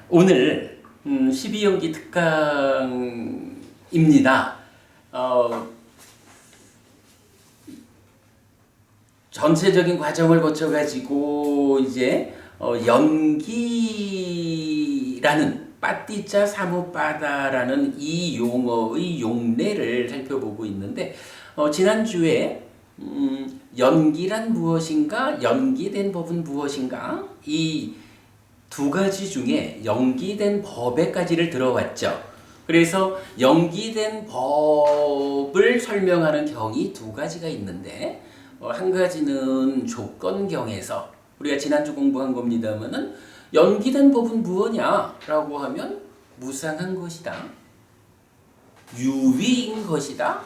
오늘 12연기 특강입니다. 전체적인 과정을 거쳐가지고 이제 연기라는 빠띠자 사무빠다라는 이 용어의 용례를 살펴보고 있는데 지난주에 연기란 무엇인가, 연기된 법은 무엇인가, 이 두 가지 중에 연기된 법에까지를 들어왔죠. 그래서 연기된 법을 설명하는 경이 두 가지가 있는데 한 가지는 조건경에서 우리가 지난주 공부한 겁니다만은 연기된 법은 무엇냐라고 하면 무상한 것이다, 유위인 것이다,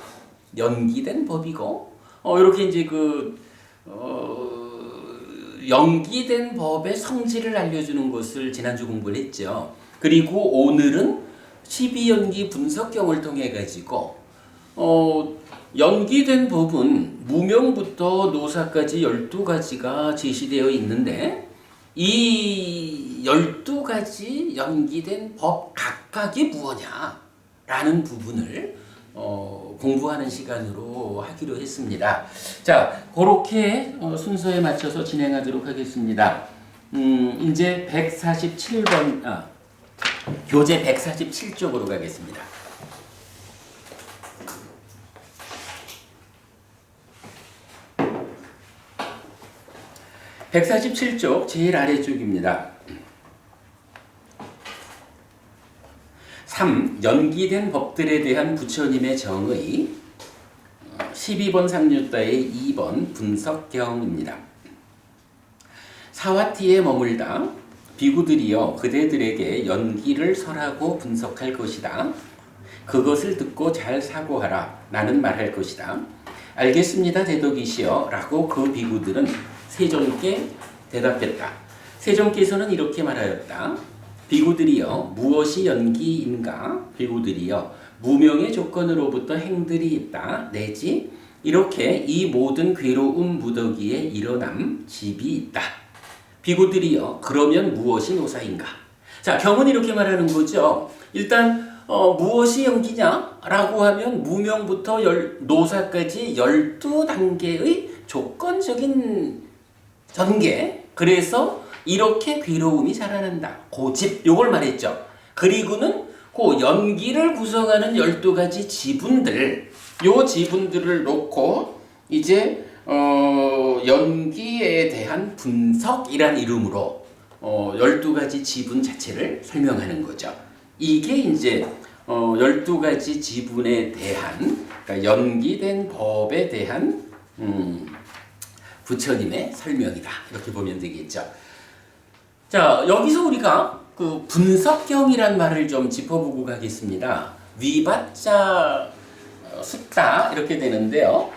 연기된 법이고 이렇게 이제 연기된 법의 성질을 알려주는 것을 지난주 공부를 했죠. 그리고 오늘은 12연기 분석경을 통해 가지고 연기된 법은 무명부터 노사까지 12가지가 제시되어 있는데 이 12가지 연기된 법 각각이 무엇냐라는 부분을 공부하는 시간으로 하기로 했습니다. 자, 그렇게 순서에 맞춰서 진행하도록 하겠습니다. 이제 147번, 교재 147쪽으로 가겠습니다. (147쪽) 제일 아래쪽입니다. 3. 연기된 법들에 대한 부처님의 정의. 12번 상류자의 2번 분석경입니다. 사와티에 머물다 비구들이여 그대들에게 연기를 설하고 분석할 것이다. 그것을 듣고 잘 사고하라. 나는 말할 것이다. 알겠습니다, 대덕이시여 라고 그 비구들은 세존께 대답했다. 세존께서는 이렇게 말하였다. 비구들이여 무엇이 연기인가? 비구들이여 무명의 조건으로부터 행들이 있다. 내지 이렇게 이 모든 괴로움 무더기에 일어남 집이 있다. 비구들이여 그러면 무엇이 노사인가? 자, 경은 이렇게 말하는 거죠. 일단 무엇이 연기냐? 라고 하면 무명부터 노사까지 12단계의 조건적인 전개. 그래서 이렇게 괴로움이 자라난다. 고집, 요걸 말했죠. 그리고는 그 연기를 구성하는 12가지 지분들, 요 지분들을 놓고 이제 연기에 대한 분석이란 이름으로 12가지 지분 자체를 설명하는 거죠. 이게 이제 12가지 지분에 대한, 그러니까 연기된 법에 대한 부처님의 설명이다. 이렇게 보면 되겠죠. 자, 여기서 우리가 그 분석경이란 말을 좀 짚어보고 가겠습니다. 위반자 숫다 이렇게 되는데요.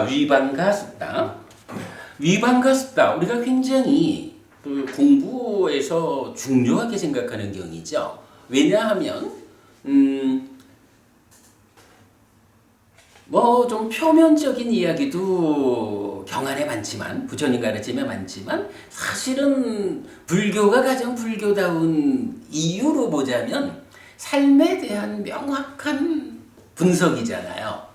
위반가 숫다. 위반가 숫다. 우리가 굉장히 그 공부에서 중요하게 생각하는 경이죠. 왜냐하면 좀 표면적인 이야기도 경안에 많지만, 부처님 가르침에 많지만, 사실은 불교가 가장 불교다운 이유로 보자면 삶에 대한 명확한 분석이잖아요.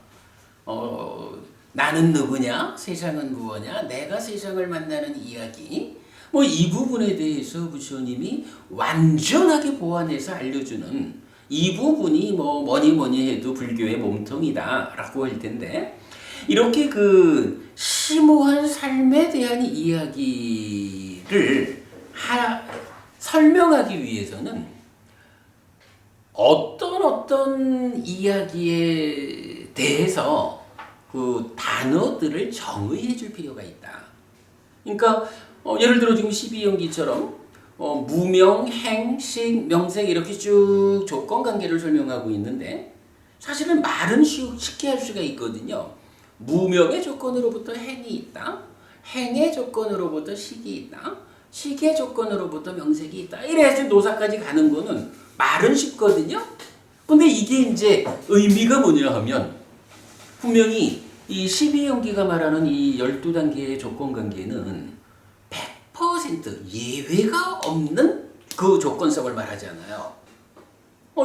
나는 누구냐? 세상은 무엇냐? 내가 세상을 만나는 이야기. 이 부분에 대해서 부처님이 완전하게 보완해서 알려주는 이 부분이 뭐니 해도 불교의 몸통이다 라고 할 텐데, 이렇게 그 심오한 삶에 대한 이야기를 설명하기 위해서는 어떤 이야기에 대해서 그 단어들을 정의해 줄 필요가 있다. 그러니까 예를 들어 지금 12연기처럼 무명, 행, 식, 명색 이렇게 쭉 조건관계를 설명하고 있는데 사실은 말은 쉽게 할 수가 있거든요. 무명의 조건으로부터 행이 있다. 행의 조건으로부터 식이 있다. 식의 조건으로부터 명색이 있다. 이래서 노사까지 가는 거는 말은 쉽거든요. 근데 이게 이제 의미가 뭐냐 하면 분명히 이 12연기가 말하는 이 12단계의 조건관계는 100% 예외가 없는 그 조건성을 말하잖아요.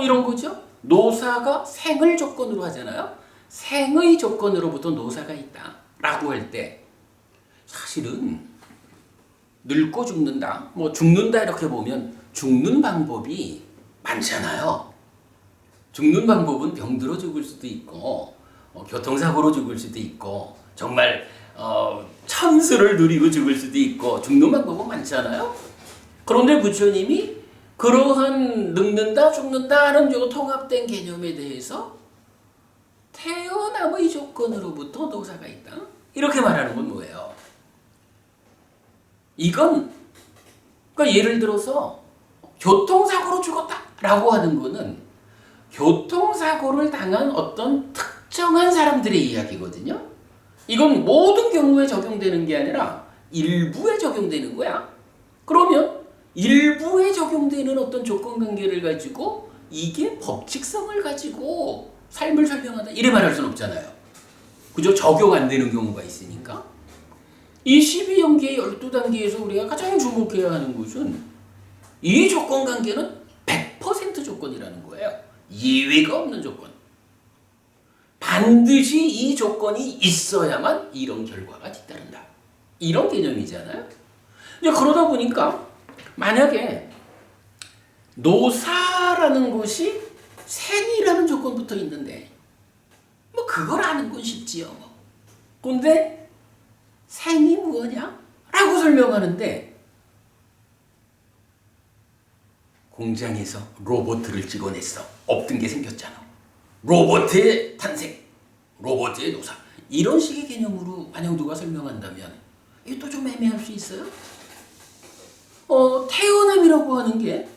이런 거죠. 노사가 생을 조건으로 하잖아요. 생의 조건으로부터 노사가 있다 라고 할 때 사실은 늙고 죽는다, 죽는다 이렇게 보면 죽는 방법이 많잖아요. 죽는 방법은 병들어 죽을 수도 있고 교통사고로 죽을 수도 있고 정말 천수를 누리고 죽을 수도 있고 죽는 방법은 많잖아요. 그런데 부처님이 그러한 늙는다 죽는다 하는 요 통합된 개념에 대해서 태어남의 조건으로부터 노사가 있다 이렇게 말하는 건 뭐예요? 이건 그러니까 예를 들어서 교통사고로 죽었다라고 하는 거는 교통사고를 당한 어떤 특정한 사람들의 이야기거든요. 이건 모든 경우에 적용되는 게 아니라 일부에 적용되는 거야. 그러면 일부에 적용되는 어떤 조건관계를 가지고 이게 법칙성을 가지고 삶을 설명한다 이래 말할 수는 없잖아요. 그죠? 적용 안 되는 경우가 있으니까. 이 12연계의 12단계에서 우리가 가장 주목해야 하는 것은 이 조건관계는 100% 조건이라는 거예요. 예외가 없는 조건. 반드시 이 조건이 있어야만 이런 결과가 뒤따른다. 이런 개념이잖아요. 이제 그러다 보니까 만약에 노사라는 것이 생이라는 조건부터 있는데 그걸 아는 건 쉽지요. 근데 생이 뭐냐? 라고 설명하는데 공장에서 로봇을 찍어냈어. 없던 게 생겼잖아. 로봇의 탄생, 로봇의 노사. 이런 식의 개념으로 만약 누가 설명한다면 이것도 좀 애매할 수 있어요. 태어남이라고 하는 게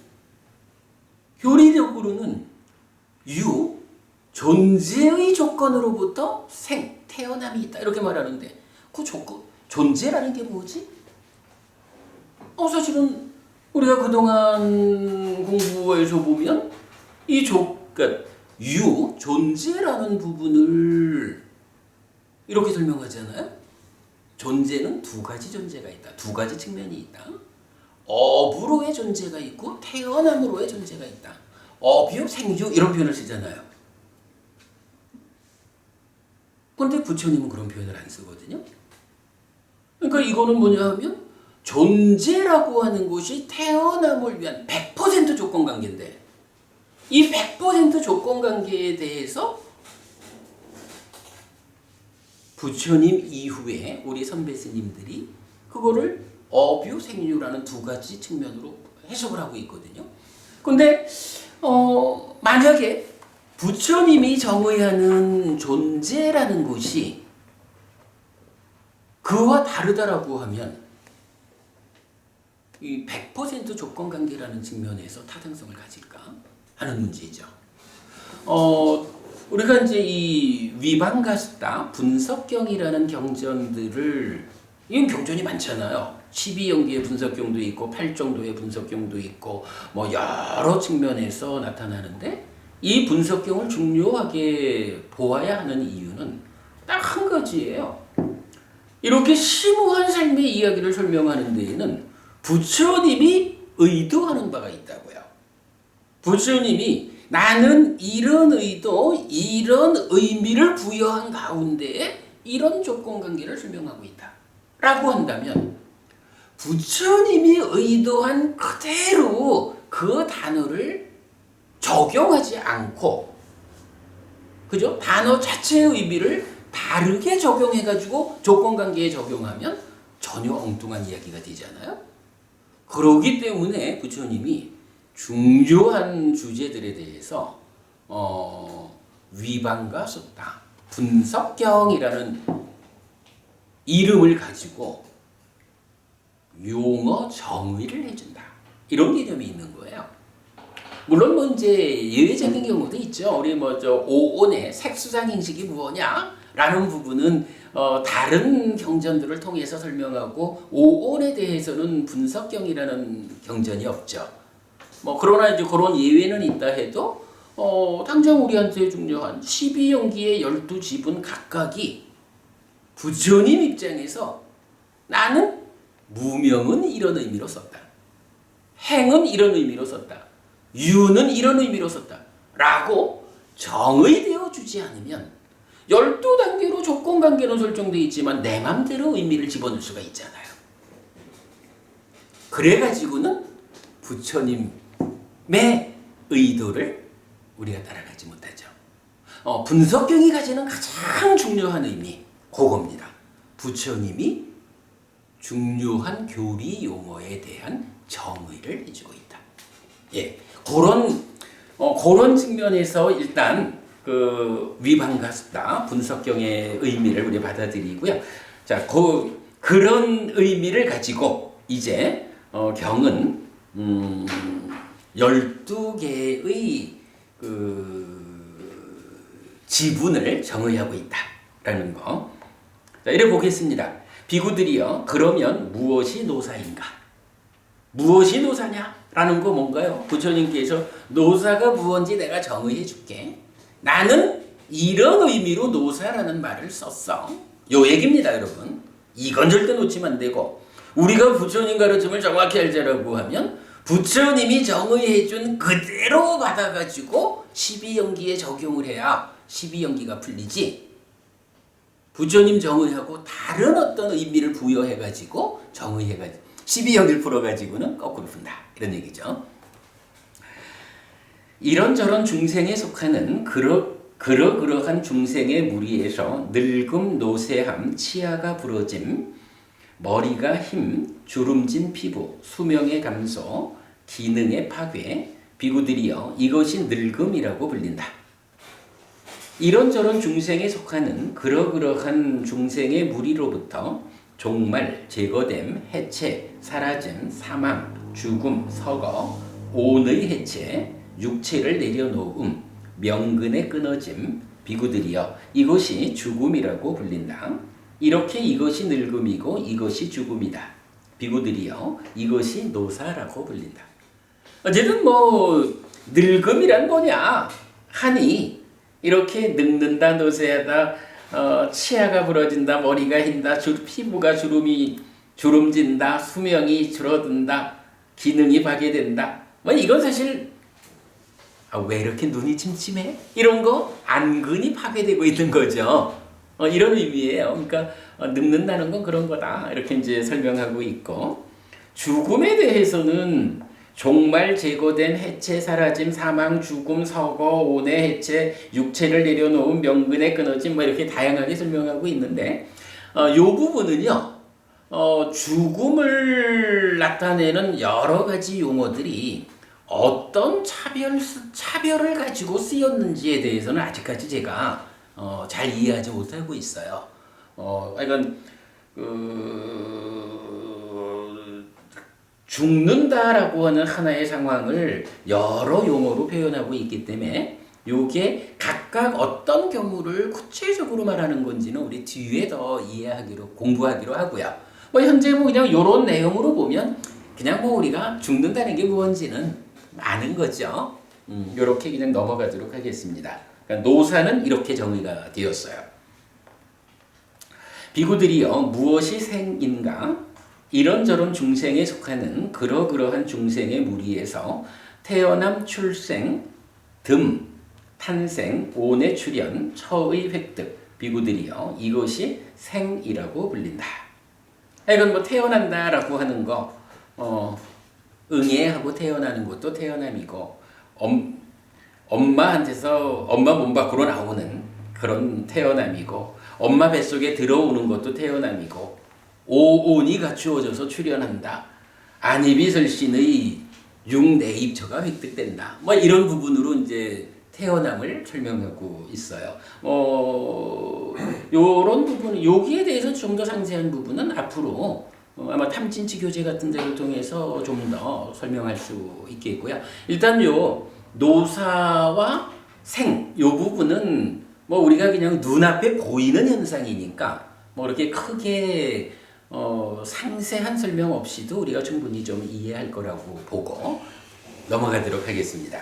교리적으로는 존재의 조건으로부터 태어남이 있다 이렇게 말하는데 그 조건, 존재라는 게 뭐지? 사실은 우리가 그동안 공부에서 보면 그러니까 존재라는 부분을 이렇게 설명하잖아요. 존재는 두 가지 존재가 있다. 두 가지 측면이 있다. 업으로의 존재가 있고 태어남으로의 존재가 있다. 업유, 생유 이런 표현을 쓰잖아요. 그런데 부처님은 그런 표현을 안 쓰거든요. 그러니까 이거는 뭐냐 하면 존재라고 하는 것이 태어남을 위한 100% 조건관계인데 이 100% 조건관계에 대해서 부처님 이후에 우리 선배 스님들이 그거를 업유, 생유라는 두 가지 측면으로 해석을 하고 있거든요. 근데 만약에 부처님이 정의하는 존재라는 것이 그와 다르다라고 하면 이 100% 조건관계라는 측면에서 타당성을 가질까 하는 문제죠. 우리가 이제 이 위반가스다 분석경이라는 경전들을 이건 경전이 많잖아요. 12연계의 분석경도 있고 8정도의 분석경도 있고 여러 측면에서 나타나는데 이 분석경을 중요하게 보아야 하는 이유는 딱 한 가지예요. 이렇게 심오한 삶의 이야기를 설명하는 데에는 부처님이 의도하는 바가 있다고요. 부처님이 나는 이런 의도, 이런 의미를 부여한 가운데에 이런 조건관계를 설명하고 있다. 라고 한다면 부처님이 의도한 그대로 그 단어를 적용하지 않고 그죠? 단어 자체의 의미를 다르게 적용해가지고 조건관계에 적용하면 전혀 엉뚱한 이야기가 되잖아요. 그러기 때문에 부처님이 중요한 주제들에 대해서 위반과 숫다, 분석경이라는 이름을 가지고 용어 정의를 해준다. 이런 개념이 있는 거예요. 물론 이제 예외적인 경우도 있죠. 우리 오온의 색수상 행식이 무엇냐라는 부분은 다른 경전들을 통해서 설명하고 오온에 대해서는 분석경이라는 경전이 없죠. 그러나 이제 그런 예외는 있다 해도 당장 우리한테 중요한 12연기의 12지분 각각이 부처님 입장에서 나는 무명은 이런 의미로 썼다. 행은 이런 의미로 썼다. 유는 이런 의미로 썼다. 라고 정의되어 주지 않으면 12단계로 조건관계는 설정되어 있지만 내 맘대로 의미를 집어넣을 수가 있잖아요. 그래가지고는 부처님의 의도를 우리가 따라가지 못하죠. 분석경이 가지는 가장 중요한 의미, 그겁니다. 부처님이 중요한 교리 용어에 대한 정의를 해주고 있다. 예, 그런 측면에서 일단 그 위반가수다 분석경의 의미를 우리 받아들이고요. 자, 그런 의미를 가지고 이제 경은 12개의 그 지분을 정의하고 있다라는 거. 자, 이래 보겠습니다. 비구들이여, 그러면 무엇이 노사인가? 무엇이 노사냐? 라는 거 뭔가요? 부처님께서 노사가 무엇인지 내가 정의해 줄게. 나는 이런 의미로 노사라는 말을 썼어. 요 얘기입니다, 여러분. 이건 절대 놓치면 안 되고, 우리가 부처님 가르침을 정확히 알자라고 하면 부처님이 정의해 준 그대로 받아가지고 12연기에 적용을 해야 12연기가 풀리지, 부처님 정의하고 다른 어떤 의미를 부여해가지고 정의해가지고 12연기를 풀어가지고는 거꾸로 푼다, 이런 얘기죠. 이런저런 중생에 속하는 그러한 중생의 무리에서 늙음, 노쇠함, 치아가 부러짐, 머리가 힘, 주름진 피부, 수명의 감소, 기능의 파괴, 비구들이여, 이것이 늙음이라고 불린다. 이런저런 중생에 속하는 그러한 중생의 무리로부터 종말, 제거됨, 해체, 사라짐, 사망, 죽음, 서거, 온의 해체, 육체를 내려놓음, 명근의 끊어짐, 비구들이여, 이것이 죽음이라고 불린다. 이렇게 이것이 늙음이고 이것이 죽음이다. 비구들이여, 이것이 노사라고 불린다. 어쨌든 늙음이란 뭐냐 하니, 이렇게 늙는다, 노쇠하다, 치아가 부러진다, 머리가 흰다, 피부가 주름진다, 수명이 줄어든다, 기능이 파괴된다. 이건 사실 왜 이렇게 눈이 침침해? 이런 거 안근이 파괴되고 있는 거죠. 이런 의미예요. 그러니까 늙는다는 건 그런 거다, 이렇게 이제 설명하고 있고, 죽음에 대해서는 종말, 제거된, 해체, 사라짐, 사망, 죽음, 서거, 온의 해체, 육체를 내려놓은, 명근의 끊어짐, 이렇게 다양하게 설명하고 있는데, 요 부분은요, 죽음을 나타내는 여러 가지 용어들이 어떤 차별을 가지고 쓰였는지에 대해서는 아직까지 제가 잘 이해하지 못하고 있어요. 이건 죽는다라고 하는 하나의 상황을 여러 용어로 표현하고 있기 때문에 요게 각각 어떤 경우를 구체적으로 말하는 건지는 우리 뒤에 더 공부하기로 하고요. 현재 그냥 요런 내용으로 보면 그냥 우리가 죽는다는 게 무언지는 아는 거죠. 요렇게 그냥 넘어가도록 하겠습니다. 그러니까 노사는 이렇게 정의가 되었어요. 비구들이여, 무엇이 생인가? 이런저런 중생에 속하는 그러한 중생의 무리에서 태어남, 출생, 듬, 탄생, 온의 출현, 처의 획득, 비구들이여, 이것이 생이라고 불린다. 이건 태어난다라고 하는 거, 응애하고 태어나는 것도 태어남이고, 엄마한테서 엄마 몸 밖으로 나오는 그런 태어남이고, 엄마 뱃속에 들어오는 것도 태어남이고, 오온이 갖추어져서 출현한다. 안입이 설신의 육내입처가 획득된다. 이런 부분으로 이제 태어남을 설명하고 있어요. 요런 부분, 여기에 대해서 좀 더 상세한 부분은 앞으로 아마 탐진치 교재 같은 데를 통해서 좀 더 설명할 수 있겠고요. 일단 요 노사와 생, 요 부분은 우리가 그냥 눈앞에 보이는 현상이니까 이렇게 크게 상세한 설명 없이도 우리가 충분히 좀 이해할 거라고 보고 넘어가도록 하겠습니다.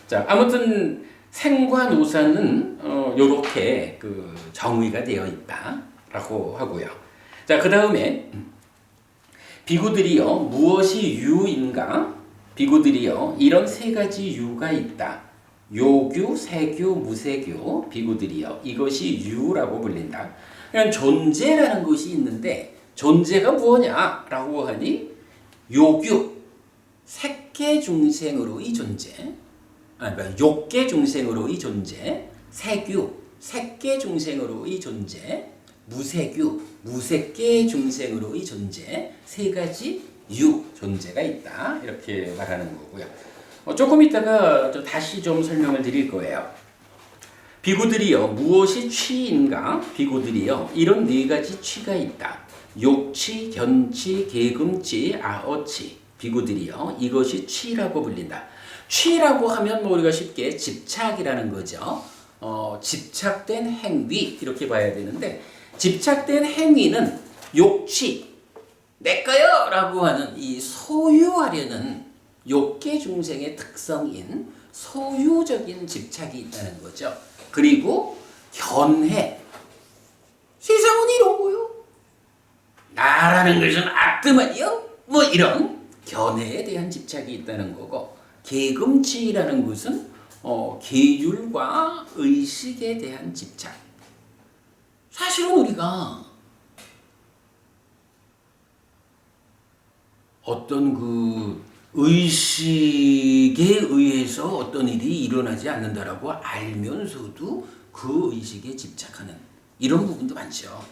자, 아무튼 생과 노사는 요렇게 정의가 되어 있다라고 하고요. 자, 그 다음에 비구들이여 무엇이 유인가? 비구들이여 이런 세 가지 유가 있다. 요규, 세규, 무세규, 비구들이여 이것이 유라고 불린다. 그냥 존재라는 것이 있는데 존재가 무엇냐라고 하니 요규, 색계 중생으로의 존재, 그러니까 욕계 중생으로의 존재, 세규, 색계 중생으로의 존재, 무세규, 무색계 중생으로의 존재, 세 가지 유 존재가 있다 이렇게 말하는 거고요. 조금 있다가 다시 좀 설명을 드릴 거예요. 비구들이여 무엇이 취인가? 비구들이여 이런 네 가지 취가 있다. 욕취, 견취, 계금취, 아어취. 비구들이여 이것이 취라고 불린다. 취라고 하면 뭐 우리가 쉽게 집착이라는 거죠. 집착된 행위 이렇게 봐야 되는데 집착된 행위는 욕취, 내꺼요 라고 하는 이 소유하려는 욕계 중생의 특성인 소유적인 집착이 있다는 거죠. 그리고 견해, 세상은 이런 거요. 나라는 것은 악드만이요. 뭐 이런 견해에 대한 집착이 있다는 거고, 계금취라는 것은 계율과 의식에 대한 집착. 사실은 우리가 어떤 그 의식에 의해서 어떤 일이 일어나지 않는다라고 알면서도 그 의식에 집착하는 이런 부분도 많죠.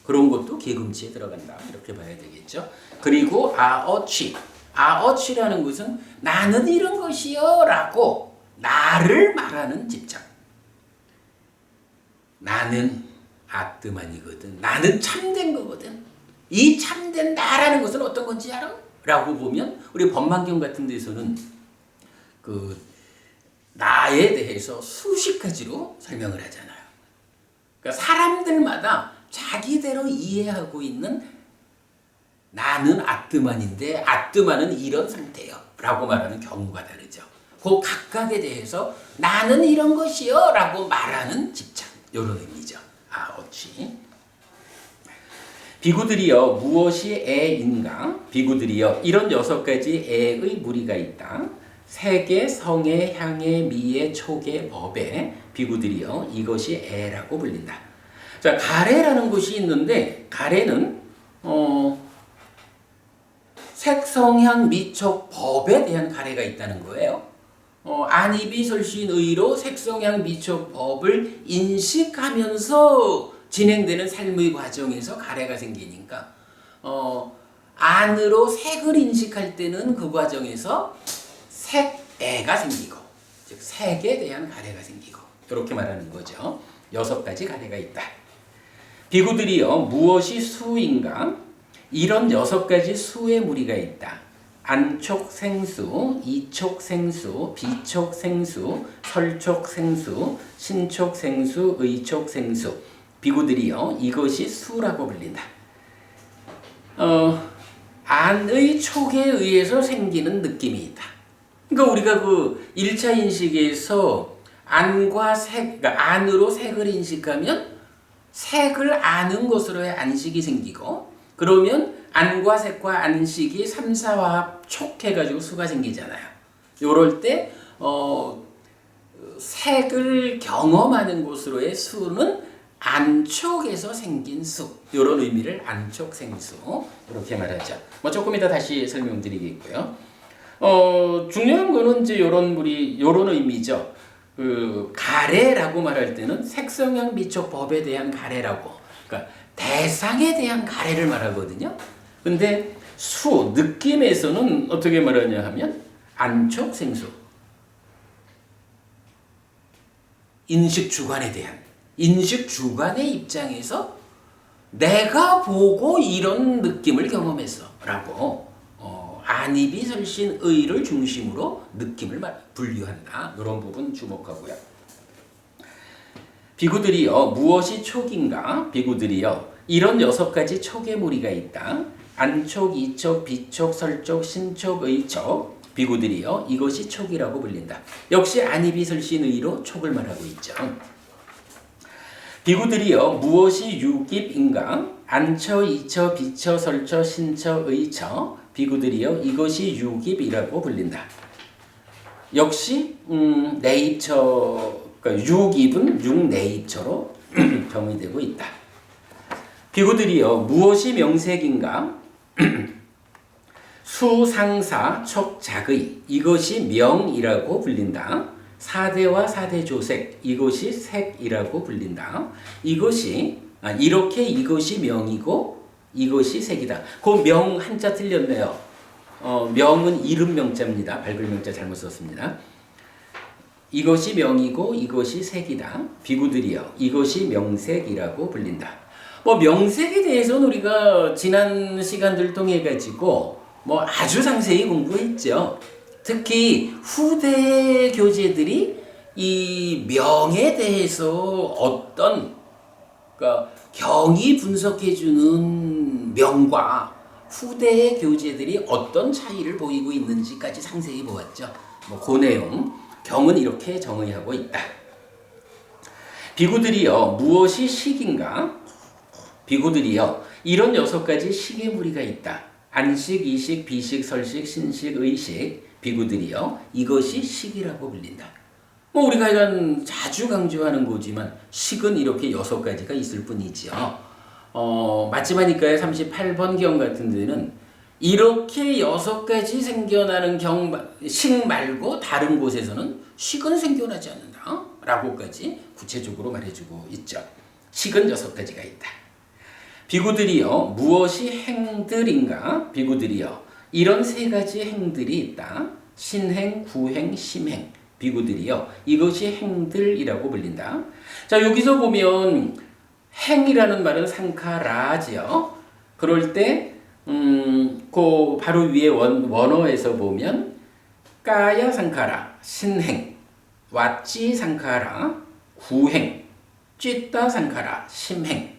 그런 것도 계금치에 들어간다 이렇게 봐야 되겠죠. 그리고 아어취, 아어취라는 것은 나는 이런 것이요 라고 나를 말하는 집착. 나는 아뜨만이거든. 나는 참된 거거든. 이 참된 나라는 것은 어떤 건지 알아? 라고 보면 우리 법만경 같은 데서는 그 나에 대해서 수십 가지로 설명을 하잖아요. 그러니까 사람들마다 자기대로 이해하고 있는 나는 아뜨만인데 아뜨만은 이런 상태요 라고 말하는 경우가 다르죠. 그 각각에 대해서 나는 이런 것이요 라고 말하는 집착, 이런 의미죠. 아어취. 비구들이여 무엇이 애인가? 비구들이여 이런 6가지 애의 무리가 있다. 세계, 성에, 향에, 미에, 촉에, 법에 비구들이여 이것이 애라고 불린다. 자, 가래라는 것이 있는데 가래는 색, 성향, 미촉, 법에 대한 가래가 있다는 거예요. 안이비 설신의로 색, 성향, 미촉, 법을 인식하면서 진행되는 삶의 과정에서 가래가 생기니까 안으로 색을 인식할 때는 그 과정에서 색애가 생기고 즉 색에 대한 가래가 생기고 이렇게 말하는 거죠. 6가지 가래가 있다. 비구들이여 무엇이 수인가? 이런 6가지 수의 무리가 있다. 안촉생수, 이촉생수, 비촉생수, 설촉생수, 신촉생수, 의촉생수. 비구들이여 이것이 수라고 불린다. 안의 촉에 의해서 생기는 느낌이 있다. 그러니까 우리가 그 1차 인식에서 안과 색, 그러니까 안으로 색을 인식하면 색을 아는 것으로의 안식이 생기고 그러면 안과 색과 안식이 3, 4화합 촉해가지고 수가 생기잖아요. 요럴 때 색을 경험하는 것으로의 수는 안촉에서 생긴 수, 이런 의미를 안촉생수 이렇게 말하죠. 뭐 조금 이따 다시 설명드리겠고요. 중요한 거는 이제 이런 무리, 이런 의미죠. 그 가래라고 말할 때는 색성향 미촉 법에 대한 가래라고, 그러니까 대상에 대한 가래를 말하거든요. 근데 수 느낌에서는 어떻게 말하냐 하면 안촉생수, 인식 주관에 대한. 인식 주관의 입장에서 내가 보고 이런 느낌을 경험했어 라고 안이비 설신의를 중심으로 느낌을 분류한다. 이런 부분 주목하고요. 비구들이여 무엇이 촉인가? 비구들이여 이런 6가지 촉의 무리가 있다. 안촉, 이촉, 비촉, 설촉, 신촉, 의촉. 비구들이여 이것이 촉이라고 불린다. 역시 안이비 설신의로 촉을 말하고 있죠. 비구들이여 무엇이 유깁인가? 안처, 이처, 비처, 설처, 신처, 의처, 비구들이여 이것이 육입이라고 불린다. 역시 내입처, 그러니까 육입은 육내입처로 정의되고 있다. 비구들이여 무엇이 명색인가? 수상사 척작의 이것이 명이라고 불린다. 사대와 사대조색 이것이 색이라고 불린다. 이렇게 이것이 명이고 이것이 색이다. 그 명 한자 틀렸네요. 명은 이름 명자입니다. 밝을 명자 잘못 썼습니다. 이것이 명이고 이것이 색이다. 비구들이여 이것이 명색이라고 불린다. 뭐 명색에 대해서는 우리가 지난 시간들 통해 가지고 뭐 아주 상세히 공부했죠. 특히 후대 교재들이 이 명에 대해서 어떤 그러니까 경이 분석해주는 명과 후대의 교재들이 어떤 차이를 보이고 있는지까지 상세히 보았죠. 뭐 그 내용 경은 이렇게 정의하고 있다. 비구들이여 무엇이 식인가? 비구들이여 이런 6가지 식의 무리가 있다. 안식, 이식, 비식, 설식, 신식, 의식, 비구들이여 이것이 식이라고 불린다. 뭐 우리가 이런 자주 강조하는 거지만 식은 이렇게 6가지가 있을 뿐이지요. 마지막니까의 38번 경 같은 데는 이렇게 6가지 생겨나는 식 말고 다른 곳에서는 식은 생겨나지 않는다 라고까지 구체적으로 말해주고 있죠. 식은 6가지가 있다. 비구들이여 무엇이 행들인가? 비구들이여 이런 3가지 행들이 있다. 신행, 구행, 심행. 비구들이여 이것이 행들이라고 불린다. 자 여기서 보면 행이라는 말은 상카라지요. 그럴 때 그 바로 위에 원어에서 보면 까야 상카라, 신행, 왓지 상카라, 구행, 쥐따 상카라, 심행.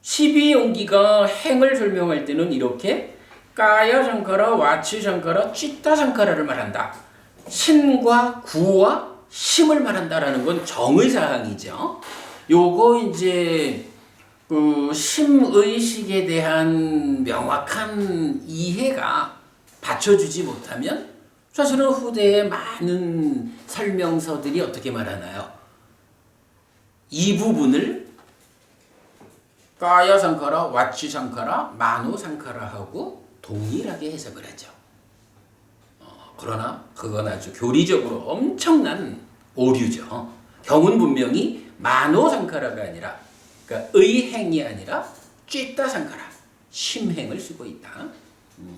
12용기가 행을 설명할 때는 이렇게 까야 상카라, 와치 상카라, 쥐따 상카라를 말한다. 신과 구와 심을 말한다라는 건 정의사항이죠. 요거 이제 그 심의식에 대한 명확한 이해가 받쳐주지 못하면 사실은 후대의 많은 설명서들이 어떻게 말하나요? 이 부분을 까야 상카라, 와치 상카라, 마노 상카라하고 동일하게 해석을 하죠. 그러나 그건 아주 교리적으로 엄청난 오류죠. 경은 분명히 마노 상카라가 아니라 그러니까 의행이 아니라 쥐따 상카라, 심행을 쓰고 있다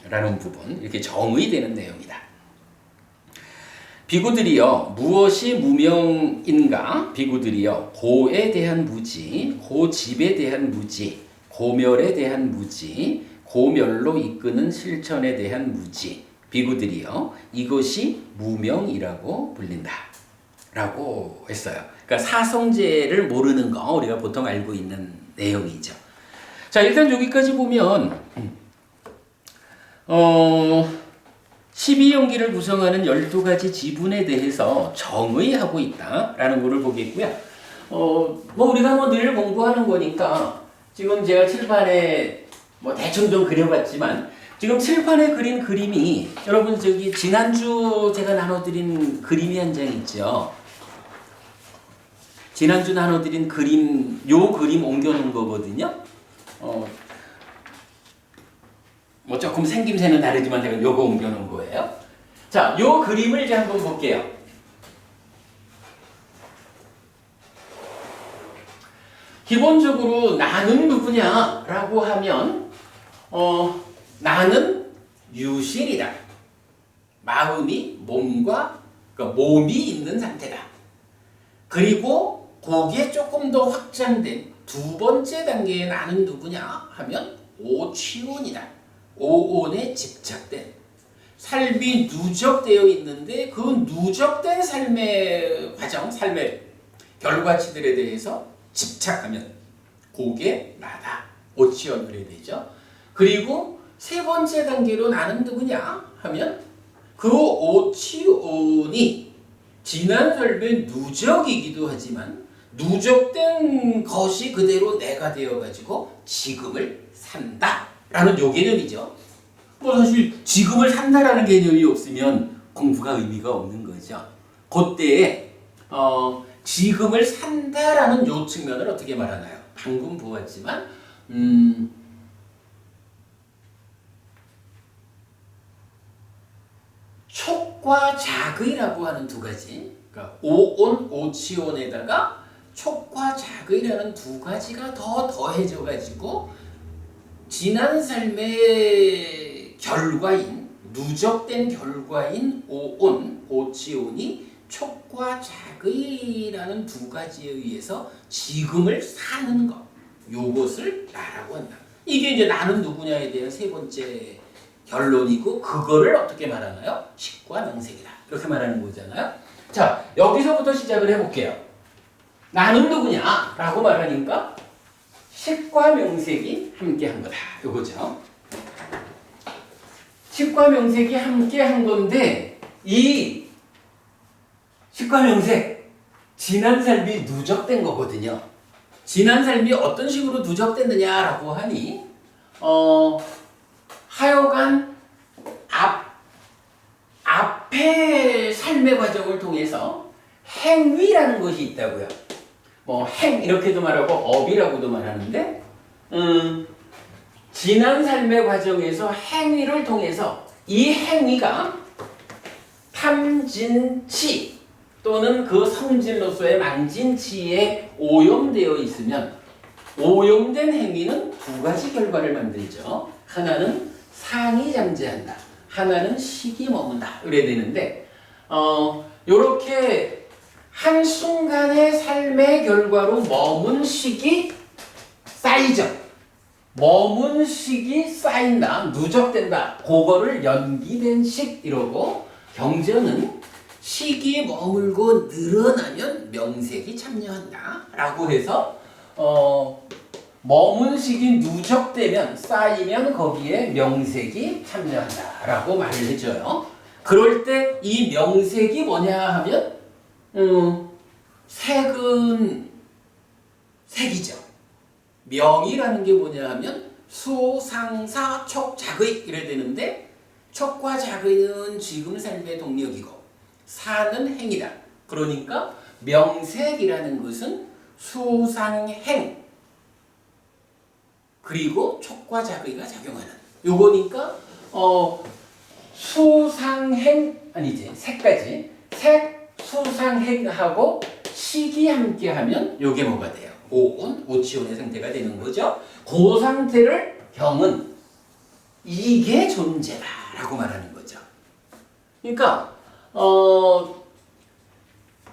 라는 부분 이렇게 정의되는 내용이다. 비구들이여 무엇이 무명인가? 비구들이여 고에 대한 무지, 고집에 대한 무지, 고멸에 대한 무지, 고멸로 이끄는 실천에 대한 무지. 비구들이여 이것이 무명이라고 불린다 라고 했어요. 그러니까 사성제를 모르는 거 우리가 보통 알고 있는 내용이죠. 자 일단 여기까지 보면 12용기를 구성하는 12가지 지분에 대해서 정의하고 있다라는 것을 보겠고요. 뭐 우리가 뭐 늘 공부하는 거니까 지금 제가 칠판에 뭐 대충 좀 그려봤지만 지금 칠판에 그린 그림이 여러분 저기 지난주 제가 나눠드린 그림이 한 장 있죠. 지난주 나눠드린 그림, 요 그림 옮겨놓은 거거든요. 뭐 조금 생김새는 다르지만 제가 요거 옮겨놓은 거예요. 자, 요 그림을 이제 한번 볼게요. 기본적으로 나는 누구냐라고 하면 나는 유실이다. 마음이 몸과 그러니까 몸이 있는 상태다. 그리고 거기에 조금 더 확장된 2번째 단계의 나는 누구냐 하면 오취온이다. 오온에 집착된 삶이 누적되어 있는데 그 누적된 삶의 과정, 삶의 결과치들에 대해서 집착하면 그게 나다. 오취온 그래야 되죠. 그리고 3번째 단계로 나는 누구냐 하면 그 오취온이 지난 삶의 누적이기도 하지만 누적된 것이 그대로 내가 되어가지고 지금을 산다라는 요 개념이죠. 뭐 사실 지금을 산다라는 개념이 없으면 공부가 의미가 없는 거죠. 그때 지금을 산다라는 요 측면을 어떻게 말하나요? 방금 보았지만 촉과 작의라고 하는 두 가지, 그러니까 오온, 오치온에다가 촉과 작의라는 두 가지가 더 더해져 가지고 지난 삶의 결과인, 누적된 결과인 오온, 오치온이 촉과 작의라는 두 가지에 의해서 지금을 사는 것, 요것을 나라고 한다. 이게 이제 나는 누구냐에 대한 세 번째 결론이고, 그거를 어떻게 말하나요? 식과 명색이다, 이렇게 말하는 거잖아요. 자, 여기서부터 시작을 해볼게요. 나는 누구냐? 라고 말하니까 식과 명색이 함께한 거다, 요거죠. 식과 명색이 함께한 건데, 이 식과 명색, 지난 삶이 누적된 거거든요. 지난 삶이 어떤 식으로 누적됐느냐라고 하니, 하여간 앞에 삶의 과정을 통해서 행위라는 것이 있다고요. 뭐 이렇게도 말하고 업이라고도 말하는데, 지난 삶의 과정에서 행위를 통해서 이 행위가 탐진치 또는 그 성질로서의 망진치에 오염되어 있으면, 오염된 행위는 두 가지 결과를 만들죠. 하나는 상이 잠재한다, 하나는 식이 머문다, 이래야 되는데, 요렇게 한순간의 삶의 결과로 머문 식이 쌓이죠. 머문 식이 쌓인다, 누적된다, 그거를 연기된 식 이러고, 경전은 식이 머물고 늘어나면 명색이 참여한다 라고 해서 머문 식이 누적되면, 쌓이면 거기에 명색이 참여한다 라고 말을 해줘요. 그럴 때 이 명색이 뭐냐 하면 색은 색이죠. 명이라는 게 뭐냐 하면 수상사 촉작의 이래야 되는데, 촉과 작의는 지금 삶의 동력이고 사는 행이다. 그러니까 명색이라는 것은 수상행 그리고 촉과 작의가 작용하는 요거니까, 수상행 아니지, 색까지, 색, 수상행하고 식이 함께하면 요게 뭐가 돼요? 오온, 오치온의 상태가 되는 거죠. 그 상태를 경은 이게 존재다라고 말하는 거죠. 그러니까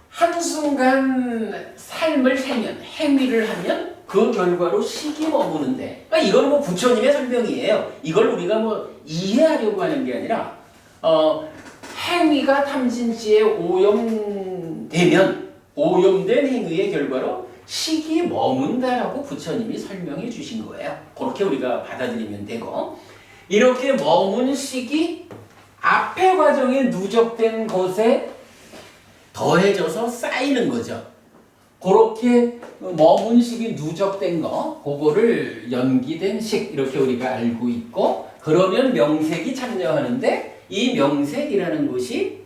한순간 삶을 살면, 행위를 하면 그 결과로 식이 머무는데, 그러니까 이건 뭐 부처님의 설명이에요. 이걸 우리가 뭐 이해하려고 하는 게 아니라, 행위가 탐진치에 오염되면 오염된 행위의 결과로 식이 머문다라고 부처님이 설명해 주신 거예요. 그렇게 우리가 받아들이면 되고, 이렇게 머문 식이 앞의 과정에 누적된 것에 더해져서 쌓이는 거죠. 그렇게 머문 식이 누적된 거, 그거를 연기된 식 이렇게 우리가 알고 있고, 그러면 명색이 참여하는데, 이 명색이라는 것이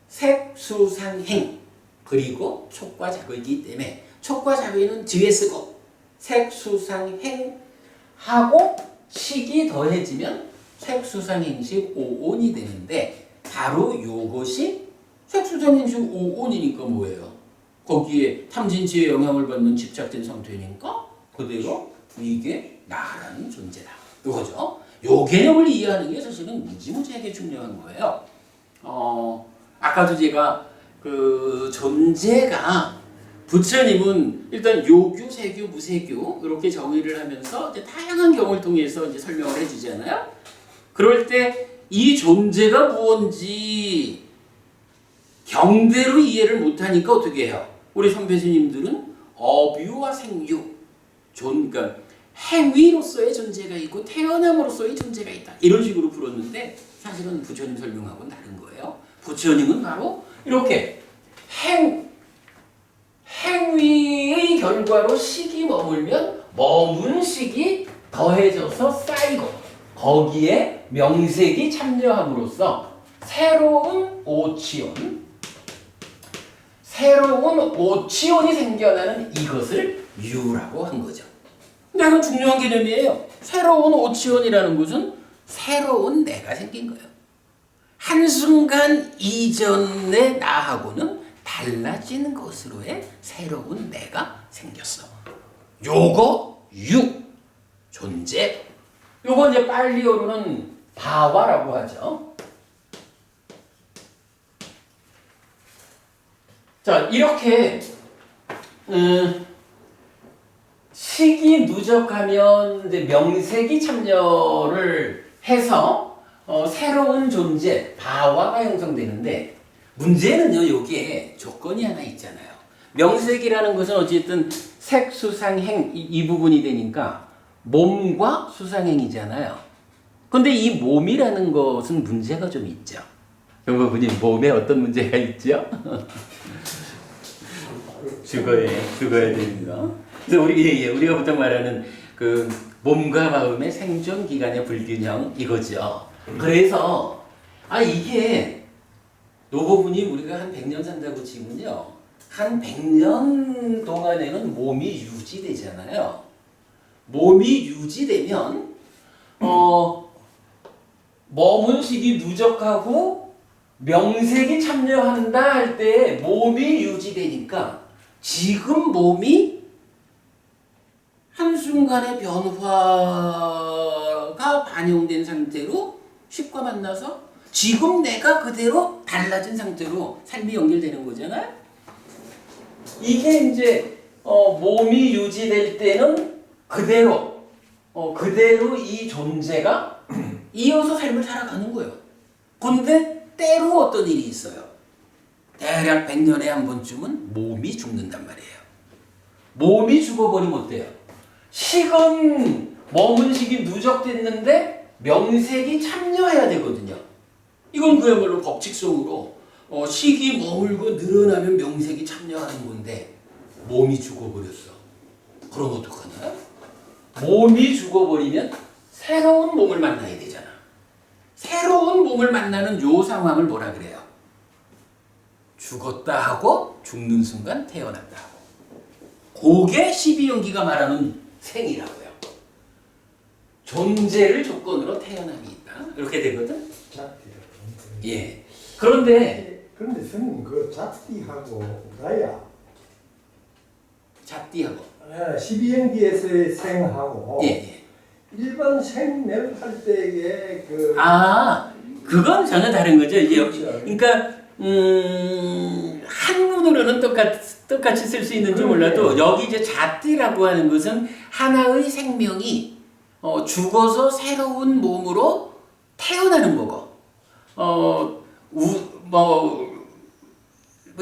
색, 수, 상, 행 그리고 촉과 작의이기 때문에 촉과 작의는 뒤에 쓰고 색, 수, 상, 행 하고 식이 더해지면 색, 수, 상, 행식 오온이 되는데, 바로 요것이 색, 수, 상, 행식 오온이니까 뭐예요? 거기에 탐진치의 영향을 받는 집착된 상태니까 그대로 이게 나라는 존재다, 이거죠. 요 개념을 이해하는 게 사실은 무지무지하게 중요한 거예요. 아까도 제가 그 존재가, 부처님은 일단 요규, 세규, 무세규 이렇게 정의를 하면서 이제 다양한 경우를 통해서 이제 설명을 해주잖아요. 그럴 때 이 존재가 무언지 경대로 이해를 못하니까 어떻게 해요? 우리 선배 스님들은 어뷰와 생유, 그러니까 행위로서의 존재가 있고 태어남으로서의 존재가 있다, 이런 식으로 불었는데, 사실은 부처님 설명하고는 다른 거예요. 부처님은 바로 이렇게 행위의 결과로 식이 머물면 머문 식이 더해져서 쌓이고 거기에 명색이 참여함으로써 새로운 오치온이 생겨나는 이것을 유라고 한 거죠. 근데 이건 중요한 개념이에요. 새로운 오치온이라는 것은 새로운 내가 생긴 거예요. 한순간 이전의 나하고는 달라지는 것으로의 새로운 내가 생겼어. 요거 유, 존재. 요거 이제 빨리어로는 바와라고 하죠. 자, 이렇게 식이 누적하면 이제 명색이 참여를 해서 새로운 존재 바와가 형성되는데 문제는요, 여기에 조건이 하나 있잖아요. 명색이라는 것은 어쨌든 색, 수상, 행 이 부분이 되니까 몸과 수상행이잖아요. 근데 이 몸이라는 것은 문제가 좀 있죠. 영국분님 몸에 어떤 문제가 있죠? 죽어야 됩니다. 그래서 우리가 보통 말하는 그 몸과 마음의 생존 기간의 불균형 이거죠. 그래서 이게 노고분이 우리가 한 100년 산다고 치면요, 한 100년 동안에는 몸이 유지되잖아요. 몸이 유지되면 머문 식이 누적하고 명색이 참여한다 할 때 몸이 유지되니까 지금 몸이 한순간의 변화가 반영된 상태로 식과 만나서 지금 내가 그대로 달라진 상태로 삶이 연결되는 거잖아요. 이게 이제 몸이 유지될 때는 그대로 이 존재가 이어서 삶을 살아가는 거예요. 근데 때로 어떤 일이 있어요. 대략 100년에 한 번쯤은 몸이 죽는단 말이에요. 몸이 죽어버리면 어때요? 식은 머문 식이 누적됐는데 명색이 참여해야 되거든요. 이건 그야말로 법칙성으로 식이 머물고 늘어나면 명색이 참여하는 건데 몸이 죽어버렸어. 그럼 어떡하나? 몸이 죽어버리면 새로운 몸을 만나야 되잖아. 새로운 몸을 만나는 요 상황을 뭐라 그래요? 죽었다 하고 죽는 순간 태어났다 하고. 그게 12연기가 말하는 생이라고요. 존재를 조건으로 태어남이 있다. 이렇게 되거든. 예. 그런데 선생님 그 잡띠하고 나야 잡띠하고 12연기에서의 생하고 예. 일반 생매를 할 때의 그건 전혀 다른 거죠. 이제 그렇죠. 그러니까 한문으로는 똑같이 쓸 수 있는지 몰라도 여기 이제 잡띠라고 하는 것은 하나의 생명이 죽어서 새로운 몸으로 태어나는 거고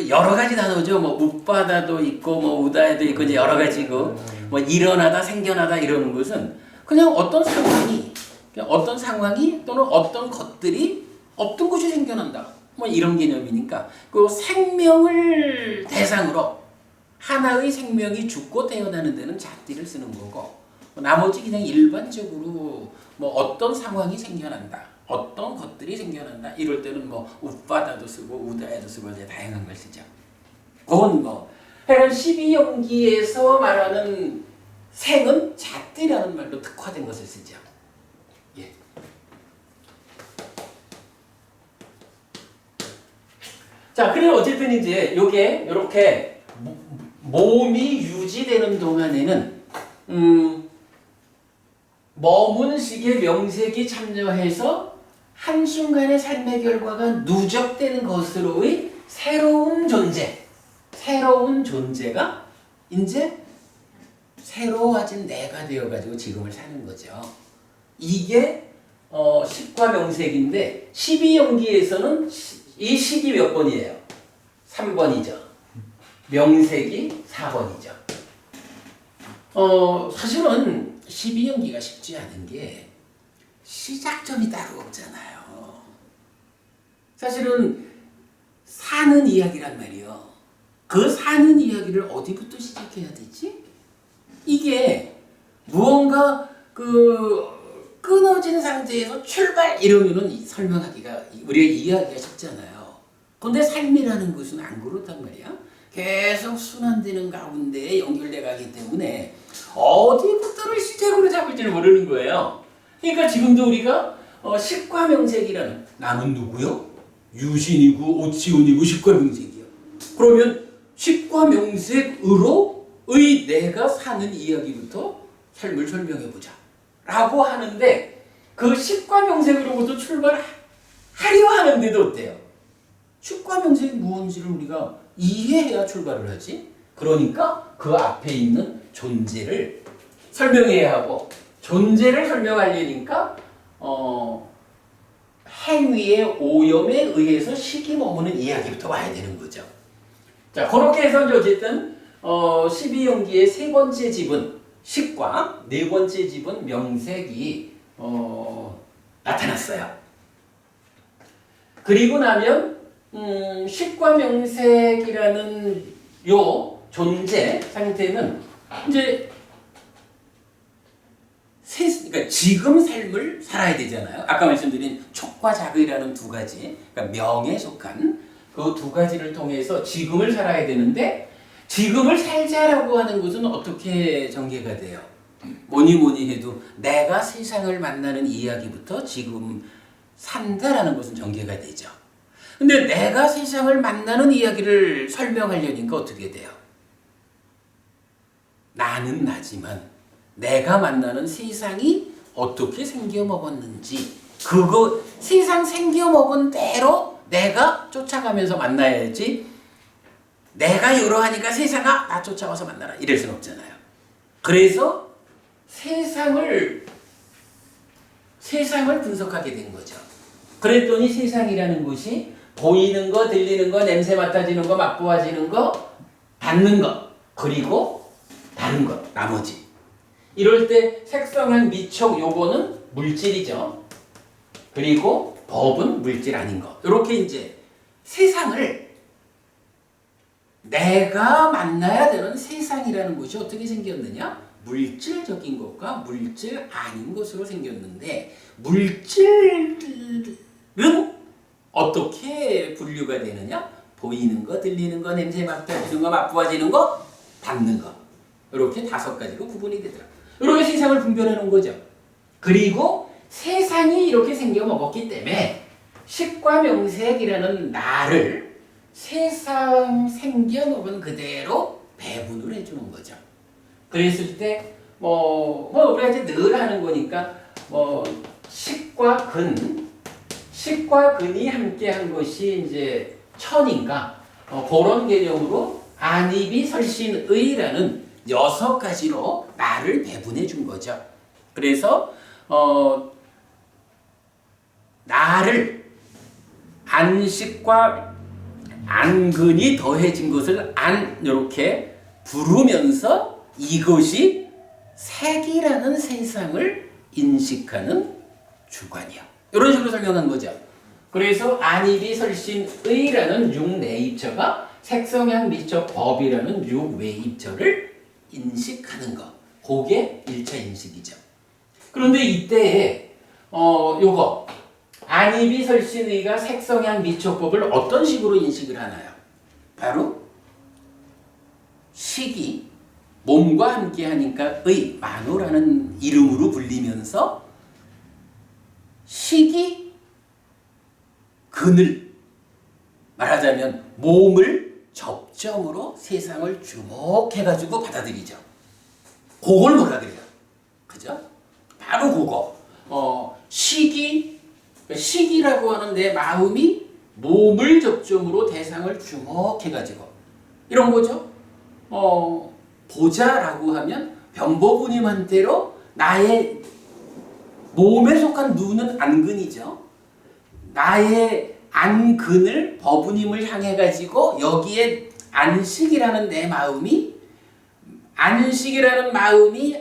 여러 가지 단어죠. 웃바다도 있고 우다에도 있고 이제 여러 가지고 일어나다 생겨나다 이러는 것은 그냥 어떤 상황이 또는 어떤 것들이 없던 것이 생겨난다. 이런 개념이니까 그 생명을 대상으로 하나의 생명이 죽고 태어나는 데는 잡띠를 쓰는 거고 나머지 그냥 일반적으로 어떤 상황이 생겨난다. 어떤 것들이 생겨난다. 이럴 때는 웃바다도 쓰고 우다에도 쓰고 이제 다양한 걸 쓰죠. 그건 해란 12연기에서 말하는 생은 잡띠라는 말로 특화된 것을 쓰죠. 예. 자, 그래 어쨌든 이제 요게 요렇게 몸이 유지되는 동안에는 머문 식의 명색이 참여해서 한순간의 삶의 결과가 누적되는 것으로의 새로운 존재가 이제 새로워진 내가 되어가지고 지금을 사는 거죠. 이게 식과 명색인데 12연기에서는 이 식이 몇 번이에요? 3번이죠. 명색이 4번이죠. 사실은 12연기가 쉽지 않은 게 시작점이 따로 없잖아요. 사실은 사는 이야기란 말이요. 그 사는 이야기를 어디부터 시작해야 되지? 이게 무언가 그 끊어진 상태에서 출발 이러면은 설명하기가 우리가 이해하기가 쉽잖아요. 근데 삶이라는 것은 안 그렇단 말이야. 계속 순환되는 가운데 연결돼 가기 때문에 어디부터를 시작으로 잡을지를 모르는 거예요. 그러니까 지금도 우리가 식과명색이라는 나는 누구요? 유신이고 오치훈이고 식과명색이요. 그러면 식과명색으로의 내가 사는 이야기부터 삶을 설명해 보자 라고 하는데 그 식과명색으로부터 출발하려 하는데도 어때요? 식과명색이 무엇인지를 우리가 이해해야 출발을 하지. 그러니까 그 앞에 있는 존재를 설명해야 하고 존재를 설명하려니까 행위의 오염에 의해서 식이 머무는 이야기부터 와야 되는 거죠. 자, 그렇게 해서 어쨌든 12연기의 세 번째 집은 식과 네 번째 집은 명색이 나타났어요. 그리고 나면 식과 명색이라는 요 존재 상태는 이제 그러니까 지금 삶을 살아야 되잖아요. 아까 말씀드린 촉과 자의라는 두 가지, 그러니까 명에 속한 그 두 가지를 통해서 지금을 살아야 되는데 지금을 살자라고 하는 것은 어떻게 전개가 돼요? 뭐니 해도 내가 세상을 만나는 이야기부터 지금 산다라는 것은 전개가 되죠. 근데 내가 세상을 만나는 이야기를 설명하려니까 어떻게 돼요? 나는 나지만 내가 만나는 세상이 어떻게 생겨먹었는지 그거 세상 생겨먹은 대로 내가 쫓아가면서 만나야지 내가 이러하니까 세상아 나 쫓아와서 만나라 이럴 수는 없잖아요. 그래서 세상을 분석하게 된 거죠. 그랬더니 세상이라는 것이 보이는 거, 들리는 거, 냄새 맡아지는 거, 맛보아지는 거, 받는 거, 그리고 다른 것, 나머지. 이럴 때 색성한 미촉 요거는 물질이죠. 그리고 법은 물질 아닌 거. 이렇게 이제 세상을 내가 만나야 되는 세상이라는 것이 어떻게 생겼느냐? 물질적인 것과 물질 아닌 것으로 생겼는데 물질은 어떻게 분류가 되느냐? 보이는 거, 들리는 거, 냄새 맡아지는 거, 맛보아지는 거, 받는 거. 이렇게 다섯 가지로 구분이 되더라. 이렇게 세상을 분별해 놓은 거죠. 그리고 세상이 이렇게 생겨 먹었기 때문에 식과 명색이라는 나를 세상 생겨 먹은 그대로 배분을 해주는 거죠. 그랬을 때 우리가 이제 늘 하는 거니까 식과 근이 함께 한 것이 이제 천인가 그런 개념으로 안입이 설신의라는 6가지로 나를 배분해 준 거죠. 그래서 나를 안식과 안근이 더해진 것을 이렇게 부르면서 이것이 색이라는 세상을 인식하는 주관이요. 이런 식으로 설명한 거죠. 그래서 안입이 설신의라는 6내입처가 색성향 미적 법이라는 6외입처를 인식하는 것. 그게 1차 인식이죠. 그런데 이때에 요거 안입이 설신의가 색성향 미적법을 어떤 식으로 인식을 하나요? 바로 식이 몸과 함께 하니까 만호라는 이름으로 불리면서 식이 근을 말하자면 몸을 접점으로 세상을 주목해가지고 받아들이죠. 그걸 뭐라 그래요? 그죠? 바로 그거. 식이라고 하는 내 마음이 몸을 접점으로 대상을 주목해가지고 이런 거죠. 보자라고 하면 변보부님한테로 나의 몸에 속한 눈은 안근이죠. 나의 안근을 버부님을 향해 가지고 여기에 안식이라는 내 마음이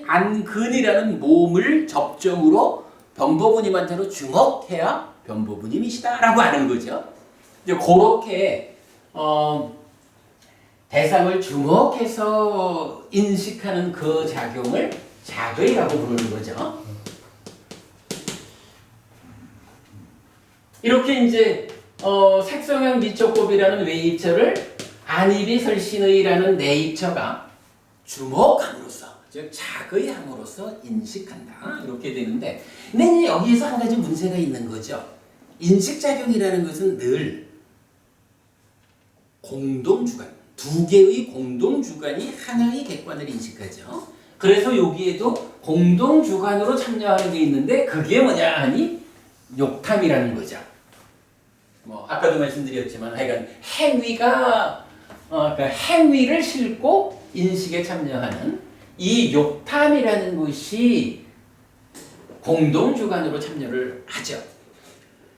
안근이라는 몸을 접점으로 변보부님한테로 주목해야 변보부님이시다라고 하는 거죠. 이제 그렇게 대상을 주목해서 인식하는 그 작용을 작의라고 부르는 거죠. 이렇게 이제 색성형 미촉법이라는 외입처를 안입이설신의라는 내입처가 주목함으로써, 즉 작의함으로써 인식한다, 이렇게 되는데, 근데 여기에서 한 가지 문제가 있는 거죠. 인식작용이라는 것은 늘 공동주관, 두 개의 공동주관이 하나의 객관을 인식하죠. 그래서 여기에도 공동주관으로 참여하는 게 있는데, 그게 뭐냐 하니 욕탐이라는 거죠. 뭐 아까도 말씀드렸지만 하여간 행위가 그러니까 행위를 싣고 인식에 참여하는 이 욕탐이라는 것이 공동주관으로 참여를 하죠.